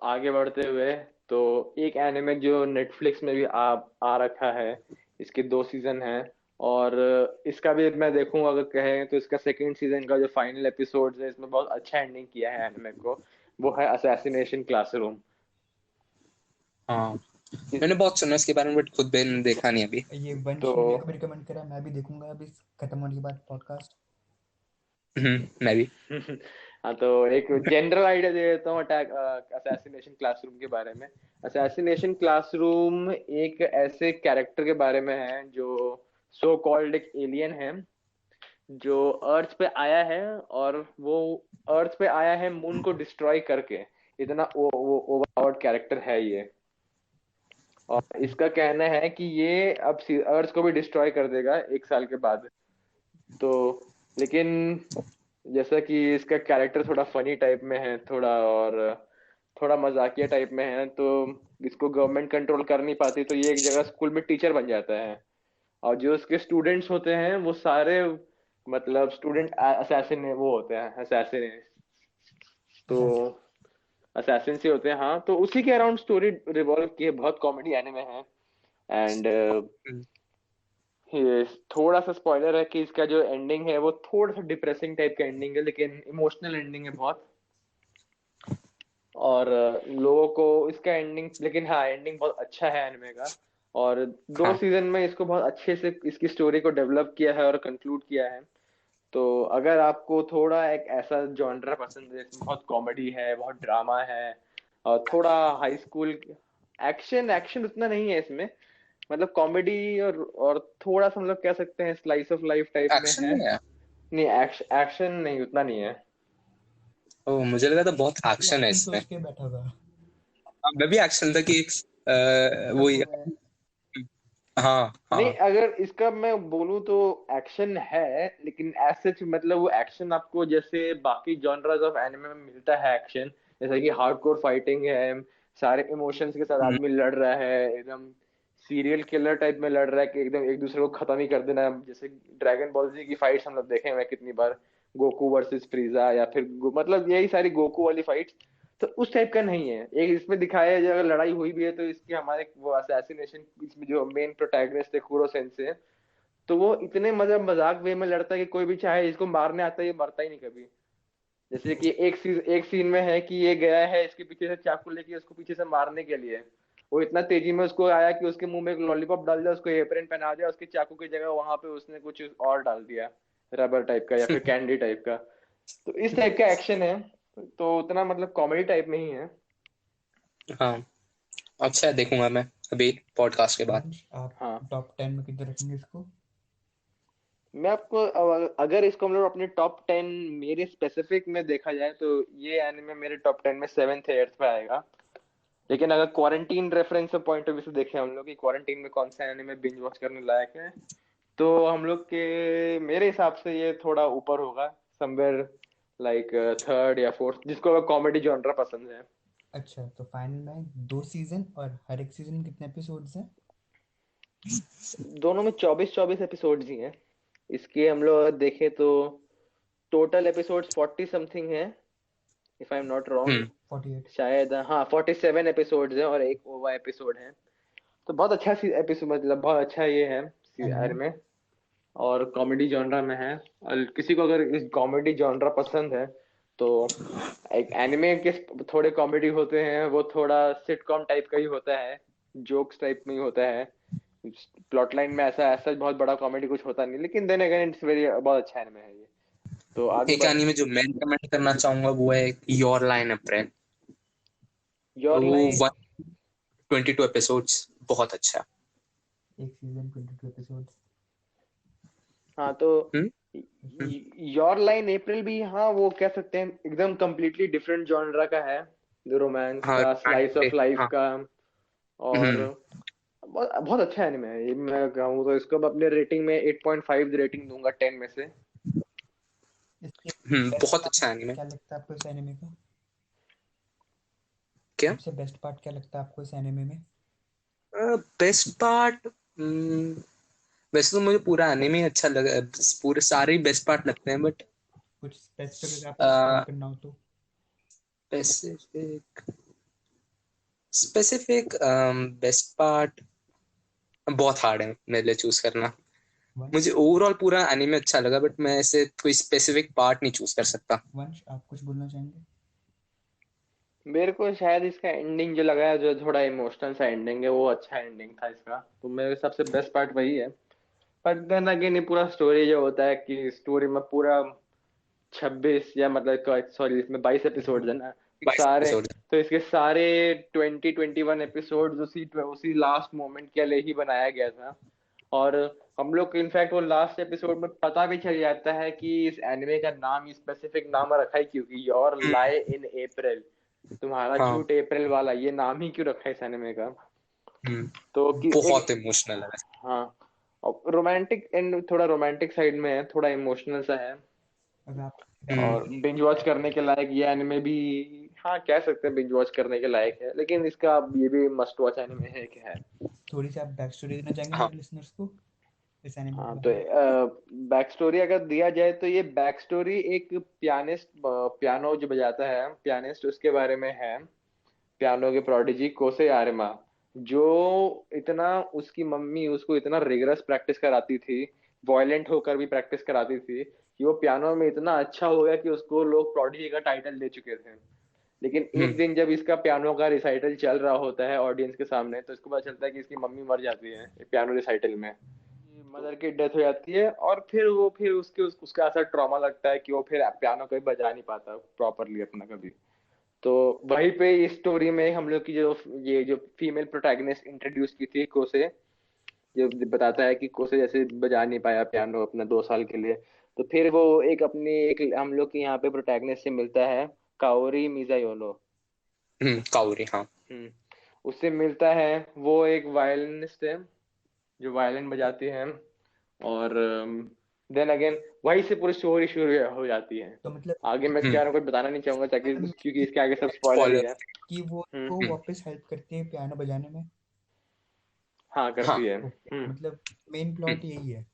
Speaker 1: आगे बढ़ते हुए, तो एक एनिमे जो नेटफ्लिक्स में भी आ रखा है, इसके 2 सीजन हैं। और इसका भी मैं देखूं अगर कहें तो इसका सेकंड सीजन का जो फाइनल एपिसोड है इसमें बहुत अच्छा एंडिंग किया है एनिमे को। वो है असैसिनेशन क्लासरूम।
Speaker 2: हाँ, मैंने बहुत सुना इसके बारे में, बट खुद मैंने देखा नहीं अभी।
Speaker 3: ये वंश
Speaker 1: तो
Speaker 3: ने मेरे को भी रिकमेंड करा, मैं भी देखूंगा अभी खत्म होने के बाद पॉडकास्ट।
Speaker 2: मैं भी।
Speaker 1: हाँ, तो एक जनरल आइडिया दे देता हूँ अटैक असैसिनेशन क्लासरूम के बारे में। असैसिनेशन क्लासरूम एक ऐसे कैरेक्टर के बारे में है जो सो कॉल्ड एक एलियन है, जो अर्थ पे आया है। और वो अर्थ पे आया है मून को डिस्ट्रॉय करके। इतना वो ओवरपावर्ड कैरेक्टर है ये। और
Speaker 3: अच्छा।
Speaker 1: इसका कहना है कि ये अब अर्थ को भी डिस्ट्रॉय कर देगा 1 साल के बाद। तो लेकिन जैसा कि इसका कैरेक्टर थोड़ा फनी टाइप में है थोड़ा, और थोड़ा मजाकिया टाइप में है, तो इसको गवर्नमेंट कंट्रोल कर नहीं पाती, तो ये एक जगह स्कूल में टीचर बन जाता है। और जो उसके स्टूडेंट्स होते हैं वो सारे मतलब स्टूडेंट असैसिन वो होते हैं, असैसिन। तो
Speaker 3: अच्छा।
Speaker 1: असैसिन से होते हैं हाँ। तो उसी के अराउंड स्टोरी रिवॉल्व की है, बहुत कॉमेडी एनिमे है। एंड
Speaker 2: हम्म,
Speaker 1: ये थोड़ा सा स्पॉइलर है कि इसका जो एंडिंग है वो थोड़ा सा डिप्रेसिंग टाइप का एंडिंग है, लेकिन इमोशनल एंडिंग है बहुत। और लोगों को इसका एंडिंग, लेकिन हाँ एंडिंग बहुत अच्छा है एनिमे का। और दो
Speaker 2: हाँ
Speaker 1: सीजन में इसको बहुत अच्छे से इसकी स्टोरी को डेवलप किया है और कंक्लूड किया है। तो अगर आपको थोड़ा एक ऐसा जॉनरा पसंद है जिसमें बहुत कॉमेडी है, बहुत ड्रामा है और थोड़ा हाई स्कूल एक्शन एक्शन उतना नहीं है इसमें, मतलब कॉमेडी और थोड़ा सा मतलब कह सकते हैं स्लाइस ऑफ लाइफ टाइप में
Speaker 2: एक्शन
Speaker 1: है।
Speaker 2: नहीं है?
Speaker 1: नहीं, एक्शन नहीं, उतना नहीं है।
Speaker 2: ओ, मुझे लगा था बहुत
Speaker 3: तू
Speaker 2: एक्शन है
Speaker 3: एक्शन
Speaker 2: इसमें।
Speaker 3: सोच के बैठा था।
Speaker 2: हाँ, मैं भी एक्शन था कि वो
Speaker 3: तब वो है।
Speaker 2: हाँ
Speaker 1: नहीं,
Speaker 2: हाँ।
Speaker 1: अगर इसका मैं बोलूँ तो एक्शन है, लेकिन ऐसे मतलब वो एक्शन आपको जैसे बाकी जॉनरास ऑफ एनिमे में मिलता है एक्शन, जैसे कि हार्डकोर फाइटिंग है, सारे इमोशंस के साथ
Speaker 2: हम्म,
Speaker 1: आदमी लड़ रहा है, एकदम सीरियल किलर टाइप में लड़ रहा है कि एकदम एक दूसरे को खत्म ही कर देना है। जैसे ड्रैगन बॉल जी की फाइट्स हम लोग देखे हुए हैं कितनी बार, गोकू वर्सेस फ्रीजा, या फिर मतलब यही सारी गोकू वाली फाइट्स। तो उस टाइप का नहीं है एक इसमें दिखाया है। जो अगर लड़ाई हुई भी है तो इसके हमारे वो असैसिनेशन, इसमें जो मेन प्रोटैगनिस्ट है कुरो सेंसे, तो वो इतने मतलब मजाक वे में लड़ता है कि कोई भी चाहे इसको मारने आता है ये मरता ही नहीं कभी। जैसे कि एक सीन में है कि ये गया है इसके पीछे से चाकू लेके उसको पीछे से मारने के लिए, वो इतना तेजी में उसको आया कि उसके मुंह में एक लॉलीपॉप डाल दिया, उसको एप्रन पहना दिया, उसके चाकू की जगह वहां पे उसने कुछ और डाल दिया, रबर टाइप का या फिर कैंडी टाइप का। तो इस टाइप का एक्शन है, तो उतना मतलब कॉमेडी टाइप में ही है।
Speaker 2: हाँ। अच्छा, देखूंगा मैं अभी पॉडकास्ट के बाद।
Speaker 3: वंश आप
Speaker 1: हाँ,
Speaker 3: टॉप 10 में किधर रखेंगे इसको?
Speaker 1: मैं आपको अगर इसको हम लोग अपने टॉप 10 मेरे स्पेसिफिक में देखा जाए तो ये एनिमे मेरे टॉप 10 में 7th 8th पे आएगा। लेकिन अगर क्वारंटीन रेफरेंस से पॉइंट ऑफ व्यू से देखें हम लोग कि क्वारंटीन में कौन सा एनिमे बिंज वॉच करने लायक है, तो हम लोग के मेरे हिसाब से ये थोड़ा ऊपर होगा, समवेयर लाइक थर्ड या फोर्थ, जिसको कॉमेडी जॉनरा पसंद है।
Speaker 3: अच्छा, तो फाइनल में 2 सीजन और हर एक सीजन कितने एपिसोड्स हैं?
Speaker 1: दोनों में 24 एपिसोड्स ही हैं। इसके हम लोग अगर देखें तो टोटल एपिसोड्स 40 समथिंग है, if I am not wrong.
Speaker 2: Hmm
Speaker 3: 48।
Speaker 1: शायद हाँ 47 एपिसोड्स हैं और एक ओवा एपिसोड है। तो बहुत अच्छा सी एपिसोड, मतलब बहुत अच्छा ये है
Speaker 3: एनिमे।
Speaker 1: एनिमे, और कॉमेडी जॉनरा में है। और किसी को अगर इस कॉमेडी जॉनरा पसंद है तो एक एनिमे के थोड़े कॉमेडी होते हैं, वो थोड़ा सिटकॉम टाइप का ही होता है, जोक्स टाइप में ही होता है। प्लॉट लाइन में ऐसा ऐसा बहुत बड़ा कॉमेडी कुछ होता नहीं, लेकिन देन अगेन इट्स वेरी बहुत अच्छा एनिमे है ये। तो आगे
Speaker 2: एक
Speaker 1: बढ़।
Speaker 2: एनीमे जो मैं रिकमेंड करना चाहूंगा वो है योर लाइन अप्रैल।
Speaker 1: योर
Speaker 2: वो
Speaker 1: लाइन।
Speaker 2: 122 एपिसोड्स, बहुत अच्छा।
Speaker 3: एक सीजन 22 एपिसोड्स।
Speaker 1: हाँ तो
Speaker 2: हम्म हम्म,
Speaker 1: योर लाइन अप्रैल भी, हाँ वो कह सकते हैं एकदम कंप्लीटली डिफरेंट जॉनरा का है, रोमांस
Speaker 2: हाँ
Speaker 1: का, स्लाइस ऑफ
Speaker 2: romantic,
Speaker 1: लाइफ
Speaker 2: हाँ।
Speaker 1: का। और
Speaker 2: हम्म
Speaker 1: बहुत बहुत अच्छा एनिमे है ये, मैं कहूँ तो इसको मैं अपने रेटिंग में 8.5 रेटिंग दूंगा 10 में से।
Speaker 3: इसके बेस्ट
Speaker 2: बहुत
Speaker 3: पार्ट
Speaker 2: अच्छा एनीमे।
Speaker 3: क्या लगता है आपको इस एनिमे का?
Speaker 2: क्या?
Speaker 3: सबसे बेस्ट पार्ट क्या लगता है आपको इस एनिमे में?
Speaker 2: बेस्ट पार्ट, वैसे तो मुझे पूरा एनीमे अच्छा लगा, पूरे सारे ही बेस्ट पार्ट लगते हैं, बट
Speaker 3: कुछ स्पेसिफिक अगर आपको पिक करना हो तो?
Speaker 2: स्पेसिफिक स्पेसिफिक बेस्ट पार्ट बहुत हार्ड है मेरे लिए चूज करना।
Speaker 3: वंश।
Speaker 2: मुझे ओवरऑल पूरा एनीमे अच्छा लगा, बट मैं ऐसे कोई स्पेसिफिक पार्ट नहीं चूज कर सकता।
Speaker 3: वंश आप कुछ बोलना चाहेंगे?
Speaker 1: मेरे को शायद इसका एंडिंग जो लगा है, जो थोड़ा इमोशनल सा एंडिंग है, वो अच्छा एंडिंग था इसका, तो मेरे सबसे बेस्ट पार्ट वही है। पर देन अगेन ये पूरा स्टोरी जो होता है कि स्टोरी में पूरा 26 या मतलब सॉरी इसमें 22 एपिसोड है ना, तो
Speaker 2: 22
Speaker 1: सारे,
Speaker 2: एपिसोड।
Speaker 1: तो इसके सारे 21 एपिसोड उसी उसी लास्ट मोमेंट के लिए ही बनाया गया था। और हम लोग को इनफैक्ट वो लास्ट एपिसोड में पता भी चल जाता है कि इस एनिमे का नाम, स्पेसिफिक नाम रखा है क्योंकि योर लाई इन अप्रैल, तुम्हारा
Speaker 2: हाँ।
Speaker 1: झूठ अप्रैल वाला, ये नाम ही क्यों रखा है इस एनिमे का।
Speaker 2: हम्म,
Speaker 1: तो कि एक,
Speaker 2: बहुत इमोशनल है।
Speaker 1: हाँ, रोमांटिक एंड, थोड़ा रोमांटिक साइड में है, थोड़ा इमोशनल सा है।
Speaker 3: अगर आप
Speaker 1: और
Speaker 3: recommend-
Speaker 1: बिंज वॉच करने के लायक ये एनिमे भी, हाँ कह सकते हैं बिंज वॉच करने के लायक है, लेकिन इसका ये भी मस्ट वॉच एनिमे है कि है।
Speaker 3: थोड़ी सी आप बैक स्टोरी देना चाहेंगे
Speaker 2: हाँ।
Speaker 3: हमारे लिसनर्स को इस एनिमे के
Speaker 1: हाँ, तो
Speaker 3: बारे में?
Speaker 1: बैक स्टोरी अगर दिया जाए तो ये बैक स्टोरी एक पियानिस्ट, पियानो जो बजाता है पियानिस्ट, उसके बारे में है। पियानो के प्रोडिजी कोसे आर्मा, जो इतना, उसकी मम्मी उसको इतना रिगरस प्रैक्टिस कराती थी, वॉयलेंट होकर भी प्रैक्टिस कराती थी, कि वो पियानो में इतना अच्छा हो गया कि उसको लोग प्रोडिजी का टाइटल दे चुके थे। लेकिन एक
Speaker 2: हम्म
Speaker 1: दिन जब इसका पियानो का रिसाइटल चल रहा होता है ऑडियंस के सामने, तो इसको पता चलता है कि इसकी मम्मी मर जाती है पियानो रिसाइटल में। मदर की डेथ हो जाती है, और फिर उसका ऐसा ट्रॉमा लगता है कि वो फिर पियानो कभी बजा नहीं पाता प्रॉपरली अपना कभी। तो वहीं पे इस स्टोरी में हम लोग की जो फीमेल प्रोटैगनिस्ट इंट्रोड्यूस की थी कोसे, जो बताता है कि कोसे जैसे बजा नहीं पाया पियानो अपना 2 साल के लिए, तो फिर वो एक हम लोग के यहाँ पे प्रोटैगनिस्ट से मिलता है, काओरी मिज़ायोनो।
Speaker 2: काउरी, हाँ।
Speaker 1: हम्म उससे मिलता है। वो एक वायलिनिस्ट है जो वायलिन बजाती है, और देन अगेन वहीं से पूरी स्टोरी शुरू हो जाती है।
Speaker 3: तो मतलब
Speaker 1: आगे मैं इसके बारे में कुछ बताना नहीं चाहूंगा ताकि, क्योंकि इसके आगे सब स्पॉइलर ही
Speaker 2: स्पॉइलर।
Speaker 1: है।
Speaker 3: कि वो
Speaker 1: हम्म
Speaker 3: वापस हेल्प करती है पियानो बजाने में।
Speaker 1: हाँ,
Speaker 2: हाँ।
Speaker 1: करती है।
Speaker 3: ओके, मतलब मेन
Speaker 2: हम्म,
Speaker 3: प्लॉट यही है।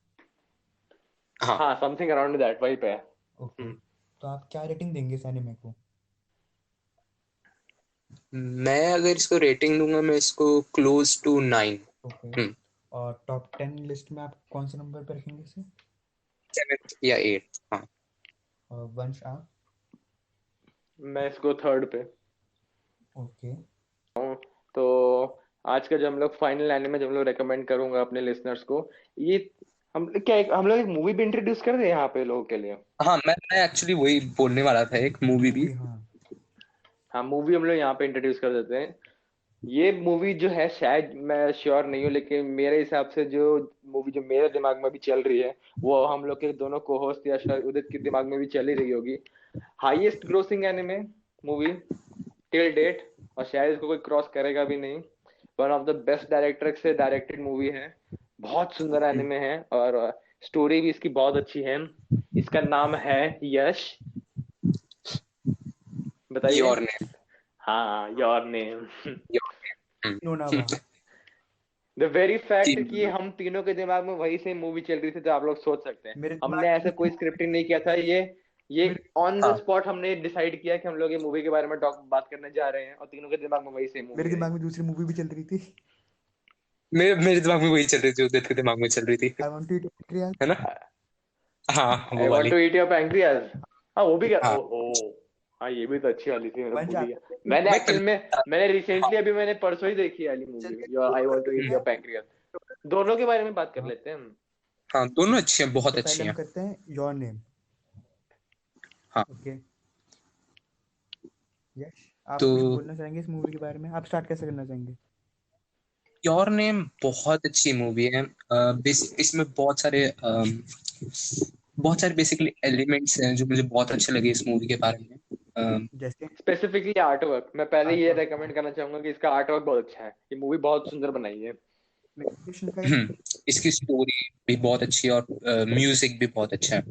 Speaker 2: हाँ।
Speaker 1: हाँ, समथिंग अराउंड दैट, वही पे है।
Speaker 3: ओके, तो आप क्या रेटिंग देंगे इस एनिमे को?
Speaker 2: मैं अगर इसको रेटिंग दूंगा, मैं इसको क्लोज टू 9।
Speaker 3: ओके, और टॉप 10 लिस्ट में आप कौन से नंबर पर रखेंगे इसे?
Speaker 2: 7 या 8। हाँ।
Speaker 3: और वंश आप?
Speaker 1: मैं इसको थर्ड पे।
Speaker 3: ओके,
Speaker 1: तो आज का जो हम लोग फाइनल एनिमे जो हम लोग रेकमेंड करूंगा अपने लिसनर्स को, ये हम लोग एक मूवी भी इंट्रोड्यूस कर दे यहाँ पे लोगों के लिए।
Speaker 2: हाँ, मैं एक्चुअली वही बोलने वाला था, एक मूवी भी।
Speaker 3: मूवी, हाँ।
Speaker 1: हाँ, मूवी हम लोग यहाँ पे इंट्रोड्यूस कर देते हैं। ये मूवी जो है, शायद मैं श्योर नहीं हूँ, लेकिन मेरे हिसाब से जो मूवी जो मेरे दिमाग में भी चल रही है, वो हम लोग के दोनों को होस्ट या शायद उदित के दिमाग में भी चल ही रही होगी। Highest grossing anime movie till date, और शायद इसको कोई क्रॉस करेगा भी नहीं। One of the best director से डायरेक्टेड मूवी है, बहुत सुंदर एनिमे है, और स्टोरी भी इसकी बहुत अच्छी है। इसका नाम है यश। बताइए।
Speaker 2: Your name.
Speaker 1: हाँ, योर नेम।
Speaker 2: योर।
Speaker 3: नोनावा।
Speaker 1: द वेरी फैक्ट कि
Speaker 2: तीन।
Speaker 1: हम तीनों के दिमाग में वही सेम मूवी चल रही थी, तो आप लोग सोच सकते हैं
Speaker 3: मेरे
Speaker 1: हमने
Speaker 3: दिमाग में
Speaker 1: ऐसा कोई
Speaker 3: भी
Speaker 1: स्क्रिप्टिंग नहीं किया था। ये
Speaker 3: मेरे
Speaker 1: ऑन द
Speaker 2: हाँ,
Speaker 1: स्पॉट हमने डिसाइड किया कि हम लोग ये मूवी के बारे में बात करने जा रहे हैं, और तीनों के दिमाग में वही सेम
Speaker 3: मेरे
Speaker 1: मूवी आई।
Speaker 3: दिमाग में दूसरी मूवी भी चल रही थी।
Speaker 2: मेरे दिमाग में वही चल रही थी, उदित के दिमाग में चल रही थी।
Speaker 3: I want to eat pancreas.
Speaker 2: है ना? हाँ,
Speaker 1: आई
Speaker 2: वो
Speaker 1: वॉन्ट
Speaker 2: वाली।
Speaker 1: To eat your pancreas. हाँ, वो भी क्या,
Speaker 2: हाँ।
Speaker 1: ओ ओ हाँ, ये भी तो अच्छी वाली थी, मैंने
Speaker 3: वंश
Speaker 1: भूल ही गया।
Speaker 3: आपने देखी
Speaker 1: मैंने
Speaker 2: मैं
Speaker 1: एक्चुअल
Speaker 2: कल।
Speaker 1: में मैंने
Speaker 2: हाँ,
Speaker 1: रिसेंटली अभी मैंने परसों ही देखी वाली मूवी,
Speaker 3: चलिए
Speaker 1: योर आई
Speaker 3: दोनों
Speaker 1: वॉन्ट टू ईट
Speaker 3: देखते
Speaker 1: योर
Speaker 3: हैं।
Speaker 1: पैंक्रियाज। दोनों के बारे में बात कर
Speaker 3: हाँ,
Speaker 1: लेते हैं हम।
Speaker 2: हाँ, दोनों अच्छी हैं, बहुत
Speaker 3: तो पहले
Speaker 2: अच्छी
Speaker 3: हम
Speaker 2: हैं।
Speaker 3: करते हैं योर नेम।
Speaker 2: हाँ।
Speaker 3: ओके, यश, आप
Speaker 2: तो
Speaker 3: कुछ बोलना चाहेंगे इस मूवी के बारे में? आप स्टार्ट कैसे करना चाहेंगे?
Speaker 2: योर नेम बहुत अच्छी मूवी है। इसमें बहुत सारे बेसिकली एलिमेंट्स हैं जो मुझे बहुत अच्छे लगे इस मूवी के बारे में।
Speaker 3: जैसे
Speaker 1: स्पेसिफिकली आर्ट वर्क, मैं पहले
Speaker 3: आर्ट
Speaker 1: ये
Speaker 3: वर्क,
Speaker 1: रेकमेंड करना चाहूंगा कि इसका आर्ट वर्क बहुत अच्छा है, ये मूवी बहुत सुंदर बनाई है।
Speaker 3: एनिमेशन का
Speaker 2: इसकी स्टोरी भी बहुत अच्छी है, और म्यूजिक भी बहुत अच्छा है।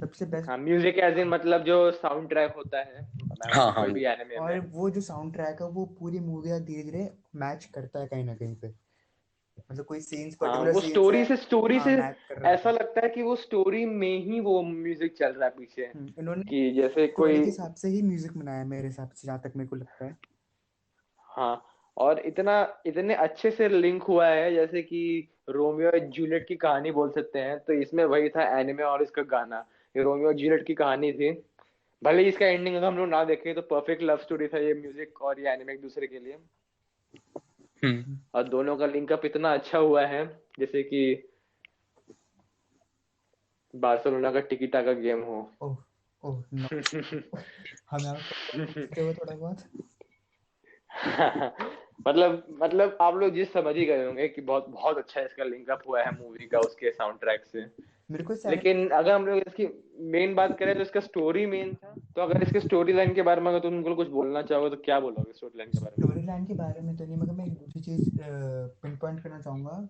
Speaker 3: सबसे बेस्ट।
Speaker 1: हाँ, म्यूजिक एज इन मतलब जो साउंड ट्रैक होता है
Speaker 2: हाँ, हाँ,
Speaker 1: कोई भी एनिमे
Speaker 3: और
Speaker 1: में।
Speaker 3: वो जो साउंड ट्रैक है वो पूरी मूवी का धीरे धीरे मैच करता है कहीं ना कहीं पे। मतलब कोई सीन्स,
Speaker 1: हाँ,
Speaker 3: पर्टिकुलर
Speaker 1: वो
Speaker 3: सीन्स है,
Speaker 1: स्टोरी
Speaker 3: हाँ,
Speaker 1: से
Speaker 3: मैच कर रहा
Speaker 1: ऐसा
Speaker 3: होता है।
Speaker 1: लगता है कि वो स्टोरी में ही वो म्यूजिक चल रहा है पीछे,
Speaker 3: इन्होंने
Speaker 1: कि जैसे
Speaker 3: स्टोरी
Speaker 1: कोई।
Speaker 3: के हिसाब से ही म्यूजिक बनाया है मेरे हिसाब से, जहाँ तक मेरे को लगता है।
Speaker 1: हाँ, और इतने अच्छे से लिंक हुआ है, जैसे कि रोमियो और जूलियट की कहानी बोल सकते हैं, तो इसमें वही था एनिमे और इसका गाना। ये रोमियो और जूलियट की कहानी थी, भले ही इसका एंडिंग अगर हम लोग ना देखें तो परफेक्ट लव स्टोरी था ये म्यूजिक और ये एनिमे एक दूसरे के लिए।
Speaker 2: हम्म।
Speaker 1: और दोनों का लिंकअप इतना अच्छा हुआ है, जैसे कि बार्सिलोना का टिकिटा का गेम हो।
Speaker 3: ओह, ओह नो, हमें आप सकते हो थोड़ा बहुत?
Speaker 1: मतलब आप लोग जिस समझ ही गए होंगे कि बहुत बहुत अच्छा इसका लिंकअप हुआ है मूवी का उसके साउंड ट्रैक से।
Speaker 3: मेरे को
Speaker 1: लेकिन अगर हम लोग इसकी मेन बात करें तो इसका स्टोरी मेन था, तो अगर इसके स्टोरी लाइन के बारे में अगर तुम उनको कुछ बोलना चाहोगे तो क्या बोलोगे स्टोरी लाइन के बारे में?
Speaker 3: स्टोरी लाइन के बारे में तो नहीं, मगर मैं एक दूसरी चीज पिन पॉइंट करना चाहूंगा।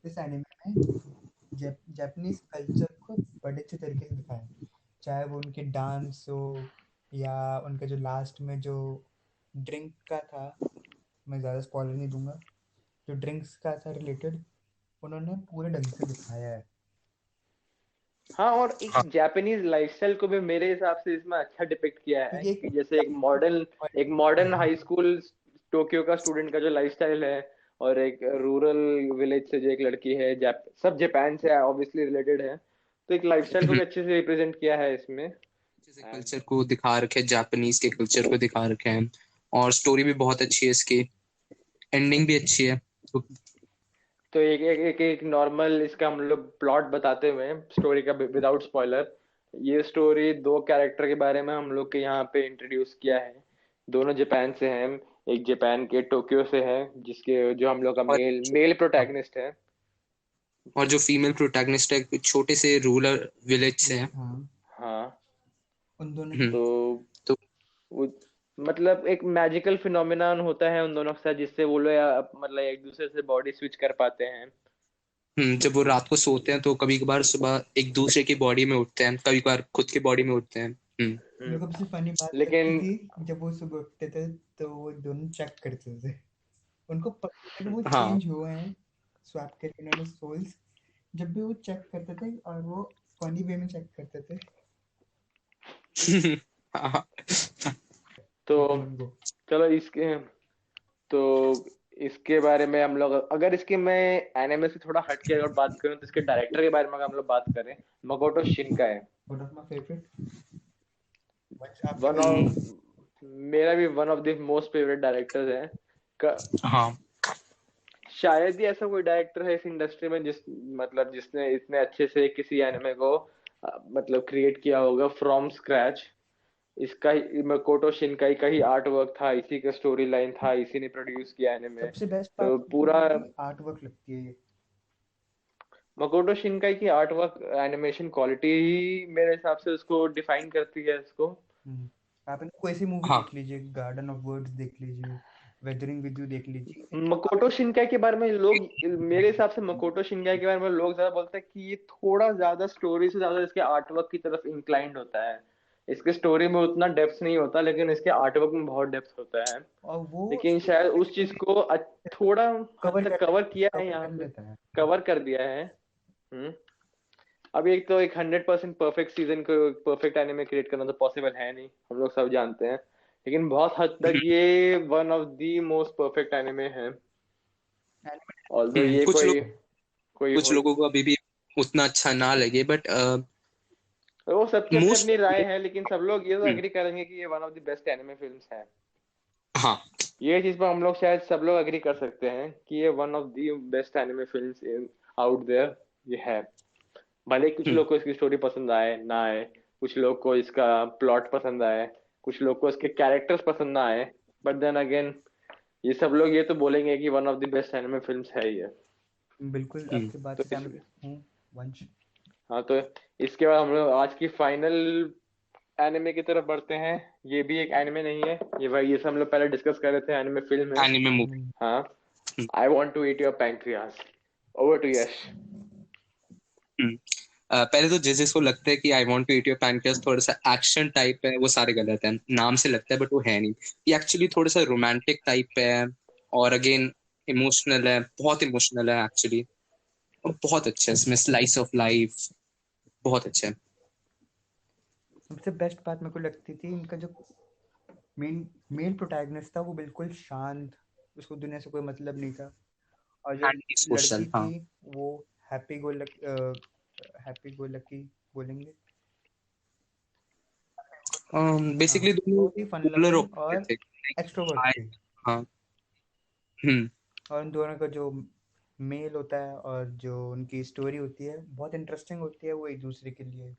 Speaker 3: इस एनिमे में जापानीज कल्चर को बड़े अच्छे तरीके से दिखाया है। चाहे वो उनके डांस हो, या उनका जो लास्ट में जो ड्रिंक का था, मैं ज़्यादा स्पॉइलर नहीं दूंगा, जो ड्रिंक्स का था रिलेटेड, उन्होंने पूरे ढंग से दिखाया है।
Speaker 1: हाँ, और एक
Speaker 2: हाँ।
Speaker 1: जापानीज लाइफस्टाइल को भी मेरे हिसाब से इसमें अच्छा डिपिक्ट किया है,
Speaker 3: क्योंकि
Speaker 1: कि जैसे एक मॉडर्न हाई स्कूल टोक्यो का स्टूडेंट का जो लाइफस्टाइल है, और एक रूरल विलेज से जो एक लड़की है, सब जापान से ऑब्वियसली रिलेटेड है, तो एक लाइफस्टाइल को भी अच्छे से रिप्रेजेंट किया है इसमें।
Speaker 2: अच्छे से
Speaker 1: And
Speaker 2: कल्चर को दिखा रखे हैं, जापानीज के कल्चर को दिखा रखे हैं। और स्टोरी भी बहुत अच्छी है इसकी, एंडिंग भी अच्छी है। तो
Speaker 1: तो एक नॉर्मल इसका हम लोग प्लॉट बताते हुए स्टोरी का विदाउट स्पॉइलर। ये स्टोरी दो कैरेक्टर के बारे में हम लोग के यहाँ पे इंट्रोड्यूस किया है। दोनों जापान से हैं। एक जापान के टोक्यो से है, जिसके जो हम लोग का
Speaker 2: और
Speaker 1: मेल प्रोटैगनिस्ट है।
Speaker 2: और जो फीमेल प्रोटैगनिस्ट है एक छोटे से रूरल विलेज से है।
Speaker 3: हाँ,
Speaker 1: हाँ।
Speaker 3: उन दोनों
Speaker 2: हम्म,
Speaker 1: तो
Speaker 2: तो
Speaker 1: वो मतलब एक मैजिकल फिनोमिनन होता है उन दोनों के साथ, जिससे वो लोग मतलब एक दूसरे से बॉडी स्विच कर पाते हैं।
Speaker 2: जब वो रात को सोते हैं तो कभी कभार सुबह एक दूसरे की बॉडी में उठते हैं, कभी कभार खुद की बॉडी में उठते हैं।
Speaker 3: मेरे को सबसे फनी बात लगती
Speaker 1: लेकिन
Speaker 3: थी जब वो सुबह उठते थे तो वो दोनों चेक करते थे, उनको पता था कि वो
Speaker 2: हाँ।
Speaker 3: चेंज हुए हैं, स्वैप करके उन्होंने सोल्स, जब भी वो चेक करते थे और वो फनी वे में चेक करते थे
Speaker 2: हाँ।
Speaker 1: तो
Speaker 3: दोनों को।
Speaker 1: चलो तो इसके बारे में हम लोग, अगर इसके मैं एनिमे से थोड़ा हट के अगर बात करूं तो इसके डायरेक्टर के बारे में अगर हम लोग बात करें, Makoto Shinkai.
Speaker 3: One of my favourite, but आपकी
Speaker 1: वन
Speaker 3: कोई
Speaker 2: हम्म,
Speaker 1: ऑफ मेरा भी one of the most favourite directors है।
Speaker 2: हाँ।
Speaker 1: शायद ही ऐसा कोई डायरेक्टर है इस इंडस्ट्री में मतलब जिसने इतने अच्छे से किसी एनिमे को मतलब क्रिएट किया होगा फ्रॉम स्क्रैच। इसका ही मकोटो शिनकाई का ही आर्ट वर्क था, इसी का स्टोरी लाइन था, इसी ने प्रोड्यूस किया एनिमे।
Speaker 3: सबसे बेस्ट पार्ट
Speaker 1: तो पूरा
Speaker 3: की आर्ट वर्क लगती है ये।
Speaker 1: मकोटो शिनकाई की आर्ट वर्क एनिमेशन क्वालिटी ही मेरे हिसाब से उसको डिफाइन करती है इसको।
Speaker 3: आप इनको कोई सी मूवी
Speaker 2: हाँ।
Speaker 3: देख लीजिए, गार्डन ऑफ वर्ड्स देख लीजिए, वेदरिंग विद यू देख लीजिए।
Speaker 1: मकोटो शिनकाई के बारे में लोग, मेरे हिसाब से मकोटो शिनकाई के बारे में लोग ज्यादा बोलते हैं कि ये थोड़ा ज्यादा स्टोरी से ज्यादा इसके आर्टवर्क की तरफ इंक्लाइंड होता है। इसके स्टोरी में उतना डेप्थ नहीं होता, लेकिन इसके आर्टवर्क में बहुत डेप्थ होता है।
Speaker 3: और वो
Speaker 1: लेकिन शायद उस चीज को थोड़ा हद
Speaker 3: कवर
Speaker 1: तक
Speaker 3: कर
Speaker 1: कवर किया है
Speaker 3: कवर
Speaker 1: यहाँ
Speaker 3: कर
Speaker 1: पे,
Speaker 3: लेता है।
Speaker 1: कवर कर दिया है। हम्म। अब एक तो एक 100% परफेक्ट सीजन को परफेक्ट एनिमे क्रिएट करना तो पॉसिबल है नहीं, हम लोग सब जानते हैं। लेकिन बहुत हद तक ये one of the most perfect anime है। ऑल्दो ये
Speaker 2: कुछ लोग
Speaker 1: कोई कोई
Speaker 2: कुछ
Speaker 1: हो,
Speaker 2: लोगों को अभी भी उतना अच्छा ना लगे, बट
Speaker 1: वो सबकी अपनी
Speaker 2: मोस्ट।
Speaker 1: अपनी राय है, लेकिन सब लोग ये तो एग्री करेंगे कि ये one of the best anime films है।
Speaker 2: हाँ।
Speaker 1: ये चीज पर हम लोग शायद सब लोग एग्री कर सकते हैं कि ये one of the best anime films in out there ये है। भले कुछ
Speaker 2: हम्म,
Speaker 1: लोग को इसकी स्टोरी पसंद आए ना आए, कुछ लोग को इसका प्लॉट पसंद आए, कुछ लोग को इसके कैरेक्टर्स पसंद ना आए, बट देन अगेन ये सब लोग ये तो बोलेंगे कि one of the best anime films है ये।
Speaker 3: बिल्कुल
Speaker 2: हम्म,
Speaker 3: आपकी बात
Speaker 1: तो
Speaker 3: से
Speaker 1: इस
Speaker 3: सहमत हूँ वंश।
Speaker 1: हाँ, तो इसके बाद हम लोग आज की फाइनल एनिमे की तरफ बढ़ते हैं। ये भी एक एनिमे नहीं है, ये सब हम लोग पहले डिस्कस कर रहे थे, एनिमे फिल्म है।
Speaker 2: Anime movie.
Speaker 3: एनिमे
Speaker 1: हाँ। I want to eat your pancreas. Over to Yash.
Speaker 2: पहले तो जिसको लगता है कि I want to eat your pancakes थोड़ा सा एक्शन टाइप है, वो सारे गलत है। नाम से लगता है बट वो है नहीं। ये एक्चुअली थोड़ा सा रोमांटिक टाइप है। और अगेन इमोशनल है, बहुत इमोशनल है एक्चुअली। और बहुत अच्छा है, इसमें स्लाइस ऑफ लाइफ बहुत अच्छा है।
Speaker 3: सबसे बेस्ट बात मेरे को लगती थी इनका जो मेन मेल प्रोटैगनिस्ट था, वो बिल्कुल शांत, उसको दुनिया से कोई मतलब नहीं था। और जो
Speaker 2: एंटी सोशल,
Speaker 3: लड़की
Speaker 2: हाँ।
Speaker 3: थी वो हैप्पी गो लकी बोलेंगे। हाँ,
Speaker 2: बेसिकली दोनों
Speaker 3: बहुत ही फन
Speaker 2: पोलर
Speaker 3: लविंग
Speaker 2: ऑपोजिट
Speaker 3: और
Speaker 2: थे।
Speaker 3: एक्सट्रोवर्ट
Speaker 2: हाँ।
Speaker 3: थी।
Speaker 2: हाँ। हम्म।
Speaker 3: और उन दोनों का जो मेल होता है और जो उनकी स्टोरी होती है बहुत इंटरेस्टिंग होती है, वो एक दूसरे के लिए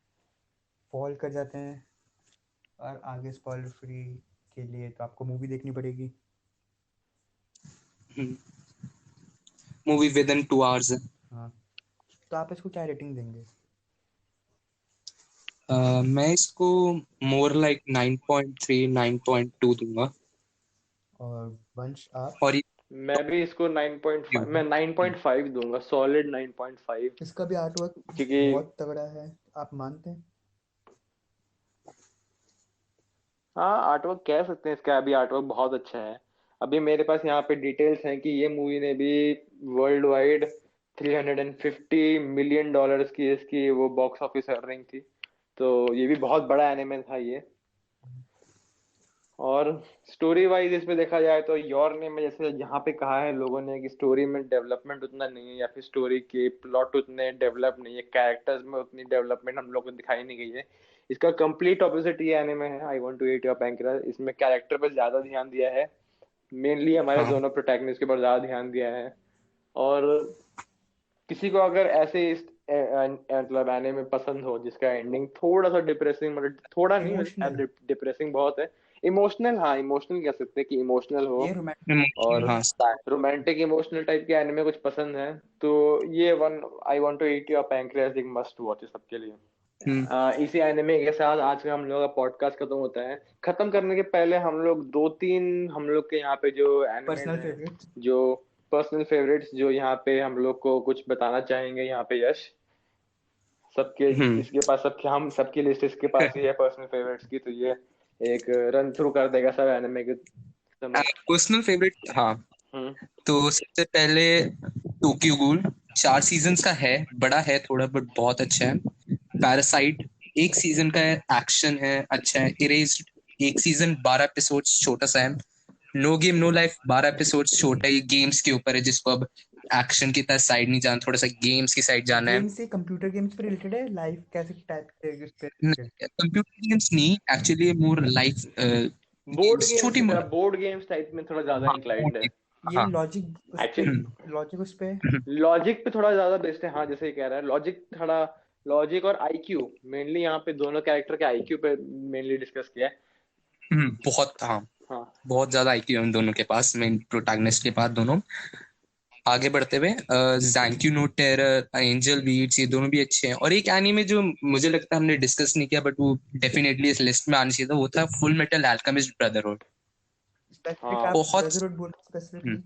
Speaker 3: फॉल कर जाते हैं। और आगे स्पॉइलर फ्री के लिए तो आपको मूवी देखनी पड़ेगी।
Speaker 2: मूवी विद इन 2 hours है।
Speaker 3: हाँ, तो आप इसको क्या रेटिंग देंगे?
Speaker 2: मैं इसको मोर लाइक 9.3 9.2 दूंगा।
Speaker 3: और वंश आप?
Speaker 2: और
Speaker 1: मैं भी इसको 9.5, मैं 9.5 दूंगा, सॉलिड 9.5।
Speaker 3: इसका भी आर्टवर्क
Speaker 1: क्योंकि
Speaker 3: बहुत तगड़ा है, आप मानते हैं?
Speaker 1: हाँ, आर्टवर्क कह सकते हैं, इसका अभी आर्टवर्क बहुत अच्छा है। अभी मेरे पास यहाँ पे डिटेल्स हैं कि ये मूवी ने भी वर्ल्ड वाइड $350 मिलियन की इसकी वो बॉक्स ऑफिस अर्निंग थी। तो ये भी बहुत बड़ा एनिमे था ये। और स्टोरी वाइज इसमें देखा जाए तो योर नेम में जैसे यहाँ पे कहा है लोगों ने कि स्टोरी में डेवलपमेंट उतना नहीं है, या फिर स्टोरी के प्लॉट उतने डेवलप नहीं है, कैरेक्टर्स में उतनी डेवलपमेंट हम लोग को दिखाई नहीं गई है। इसका कंप्लीट ऑपोजिट ये एनिमे है, I want to eat your pancreas. इसमें कैरेक्टर पर ज्यादा ध्यान दिया है, मेनली हमारे
Speaker 2: हाँ।
Speaker 1: दोनों प्रोटैगनिस्ट के ऊपर ज्यादा ध्यान दिया है। और किसी को अगर ऐसे मतलब एनिमे पसंद हो जिसका एंडिंग थोड़ा सा डिप्रेसिंग, मतलब थोड़ा नहीं,
Speaker 3: इमोशनल,
Speaker 1: डिप्रेसिंग बहुत है, इमोशनल, हाँ इमोशनल कह सकते हैं कि इमोशनल हो,
Speaker 3: ये रोमांटिक
Speaker 1: और
Speaker 2: हाँ sad।
Speaker 1: रोमांटिक इमोशनल टाइप के एनिमे कुछ पसंद है, तो ये one I want to eat your pancreas एक मस्ट वॉच है सबके लिए। इसी एनिमे के साथ आज का हम लोग का पॉडकास्ट खत्म होता है। खत्म करने के पहले हम लोग दो तीन हम लोग के यहाँ पे जो एनिमेज
Speaker 3: पर्सनल
Speaker 1: हैं,
Speaker 3: फेवरेट्स।
Speaker 1: जो पर्सनल फेवरेट्स जो यहाँ पे हम लोग को कुछ बताना चाहेंगे यहाँ पे यश, सबके
Speaker 2: हम्म
Speaker 1: इसके पास, सबके हम सबकी लिस्ट इसके पास ही है पर्सनल फेवरेट्स की, तो ये एक रन थ्रू कर देगा सब एनिमे के समझ।
Speaker 2: पर्सनल फेवरेट, हाँ।
Speaker 1: हम्म।
Speaker 2: तो सबसे पहले टोक्यो गूल, 4 सीजन्स का है, बड़ा है थोड़ा बट बहुत अच्छा है। पैरासाइट, 1 सीजन का है, एक्शन है, अच्छा है। इरेज्ड, 1 सीजन 12 एपिसोड, छोटा सा है। No game no life, 12 episode, छोटा है। ये गेम्स के ऊपर है, जिसको अब एक्शन की तरह साइड नहीं जाना, थोड़ा सा गेम्स की साइड जाना है।
Speaker 3: गेम से कंप्यूटर गेम्स पे रिलेटेड है, लाइफ कैसे टाइप के उस पे related है?
Speaker 2: कंप्यूटर गेम्स नहीं, actually more life
Speaker 1: board
Speaker 2: games,
Speaker 1: games
Speaker 2: छोटी
Speaker 1: की तरह,
Speaker 2: मोटी।
Speaker 1: बोर्ड गेम्स टाइप में थोड़ा ज्यादा
Speaker 2: हाँ
Speaker 1: इंक्लाइंड है।
Speaker 3: ये
Speaker 2: हाँ।
Speaker 3: लॉजिक उस पे,
Speaker 1: एक्चुअली
Speaker 3: लॉजिक उस पे।
Speaker 1: लॉजिक पे थोड़ा ज्यादा बेस्ड है, हाँ जैसे ही कह रहा है लॉजिक थोड़ा, लॉजिक और आईक्यू मेनली, यहाँ पे दोनों कैरेक्टर के आईक्यू पे मेनली डिस्कस किया है।
Speaker 2: बहुत, हाँ।
Speaker 1: हाँ।
Speaker 2: बहुत ज्यादा आईक्यू है उन दोनों के पास, मेन प्रोटैगनिस्ट के पास दोनों। आगे बढ़ते हुए ज़ैंक्यू नो टेरर, एंजल बीट्स, ये दोनों भी अच्छे हैं। और एक एनीमे जो मुझे लगता है हमने डिस्कस नहीं किया बट वो डेफिनेटली इस लिस्ट में आना चाहिए था, वो था full metal alchemist brotherhood.
Speaker 3: Specific
Speaker 1: हाँ।
Speaker 3: आप
Speaker 2: बहुत
Speaker 3: ब्रदरहुड बोल स्पेसिफिकली।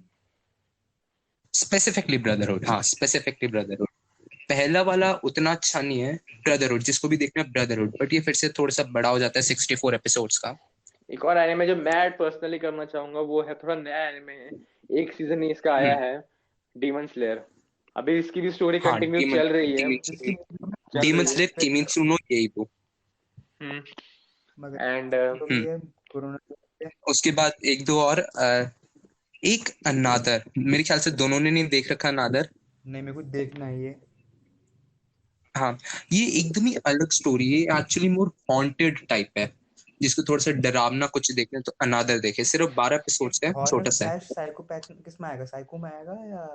Speaker 2: स्पेसिफिकली ब्रदरहुड, हाँ स्पेसिफिकली ब्रदरहुड। पहला वाला उतना अच्छा नहीं है, ब्रदरहुड जिसको भी देखना है ब्रदरहुड, बट ये फिर से थोड़ा सा बड़ा हो जाता है 64 एपिसोड्स का।
Speaker 1: एक और एनिमे जो मैं पर्सनली करना चाहूंगा वो है, थोड़ा नया एनिमे है, एक सीजन ही इसका आया
Speaker 2: हम्म,
Speaker 1: है, डीमन स्लेयर। अभी इसकी भी स्टोरी
Speaker 2: हाँ
Speaker 1: कंटिन्यू
Speaker 2: डीमन
Speaker 1: चल रही है,
Speaker 3: इसकी
Speaker 1: चल
Speaker 2: डीमन
Speaker 1: रही है।
Speaker 2: Slayer Kimetsu no Yaiba.
Speaker 1: Hmm.
Speaker 3: मगर
Speaker 1: एंड
Speaker 3: तो भी है कोरोना के।
Speaker 2: उसके बाद एक दो और, एक अनादर, मेरे ख्याल से दोनों ने नहीं देख रखा अनादर।
Speaker 3: नहीं, मेरे को देखना है ये।
Speaker 2: हाँ, ये एकदम ही अलग स्टोरी है, एक्चुअली मोर हॉन्टेड टाइप है। जिसको थोड़ा सा डरावना कुछ देखना है तो अनादर देखे, सिर्फ 12 एपिसोड्स है,
Speaker 3: हॉरर
Speaker 2: छोटा सा है।
Speaker 3: स्लैश साइकोपैथ किस में आएगा, साइको में आएगा या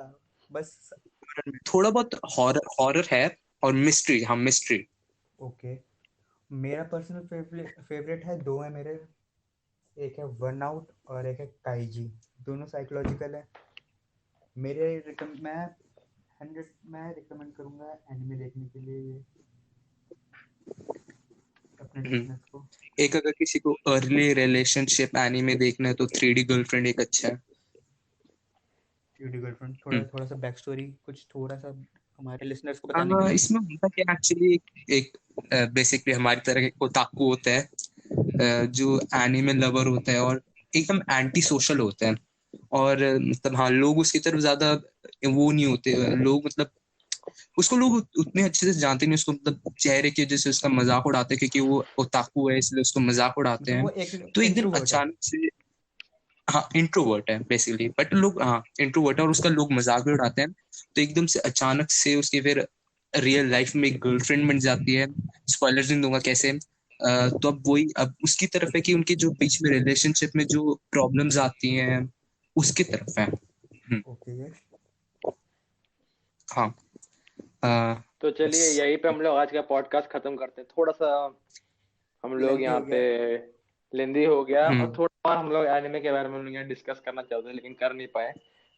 Speaker 3: बस हॉरर में?
Speaker 2: थोड़ा बहुत हॉरर हॉरर है, और मिस्ट्री, हाँ मिस्ट्री।
Speaker 3: ओके। मेरा पर्सनल फेवरेट है, दो है मेरे। एक है वन आउट और एक है काइजी। दोनों साइकोलॉजिकल है। मैं रिकमेंड करूंगा एनिमे देखने के लिए ये अपने लिसनर्स को।
Speaker 2: एक अगर किसी को अर्ली रिलेशनशिप एनीमे देखना है तो 3D गर्लफ्रेंड एक अच्छा है।
Speaker 3: यूडी गर्लफ्रेंड, थोड़ा
Speaker 2: हम्म।
Speaker 3: थोड़ा सा बैक स्टोरी कुछ थोड़ा सा हमारे लिसनर्स को बताने के लिए।
Speaker 2: इसमें होता क्या एक्चुअली, एक बेसिकली हमारी तरह के ओताकू होता है, जो एनिमे लवर होता है और एकदम एंटी सोशल होता है। और मतलब हाँ, लोग उसकी तरफ ज्यादा वो नहीं होते लोग, मतलब उसको लोग उतने अच्छे से जानते नहीं, उसको मतलब चेहरे की वजह से उसका मजाक उड़ाते हैं, क्योंकि वो ओताकू है इसलिए उसको मजाक उड़ाते
Speaker 3: मतलब
Speaker 2: हैं।
Speaker 3: वो एक
Speaker 2: तो एक दिन
Speaker 3: इंट्रोवर्ट है।
Speaker 2: अचानक से, हाँ इंट्रोवर्ट है बेसिकली, बट लोग, हाँ इंट्रोवर्ट है और उसका लोग मजाक भी उड़ाते हैं। तो एकदम से अचानक से उसकी फिर रियल लाइफ में एक गर्लफ्रेंड बन जाती है। स्पॉयलर्स नहीं दूंगा कैसे। तो अब वही, अब उसकी तरफ है कि उनके जो बीच में रिलेशनशिप में जो प्रॉब्लम्स आती हैं उसकी तरफ है।
Speaker 3: ओके यश।
Speaker 2: हाँ। अ,
Speaker 1: तो चलिए
Speaker 2: बस।
Speaker 1: यहीं पे हम लोग आज का पॉडकास्ट खत्म करते हैं, थोड़ा सा हम लोग
Speaker 3: लेंदी
Speaker 1: यहाँ
Speaker 3: हो
Speaker 1: पे
Speaker 3: गया।
Speaker 1: लेंदी हो गया, और
Speaker 2: हम्म।
Speaker 1: थोड़ा और हम लोग एनिमे के बारे में हम लोग यहाँ डिस्कस करना चाहते थे लेकिन कर नहीं पाए,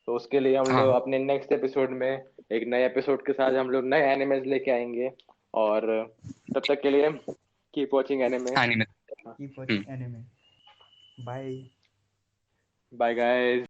Speaker 1: तो उसके लिए हम लोग
Speaker 2: हाँ,
Speaker 1: अपने नेक्स्ट एपिसोड में एक नए एपिसोड के साथ हम लोग नए एनिमेज लेके आएंगे, और तब तक के लिए keep watching anime.
Speaker 2: Anime.
Speaker 3: Keep watching anime. Bye.
Speaker 1: Bye guys.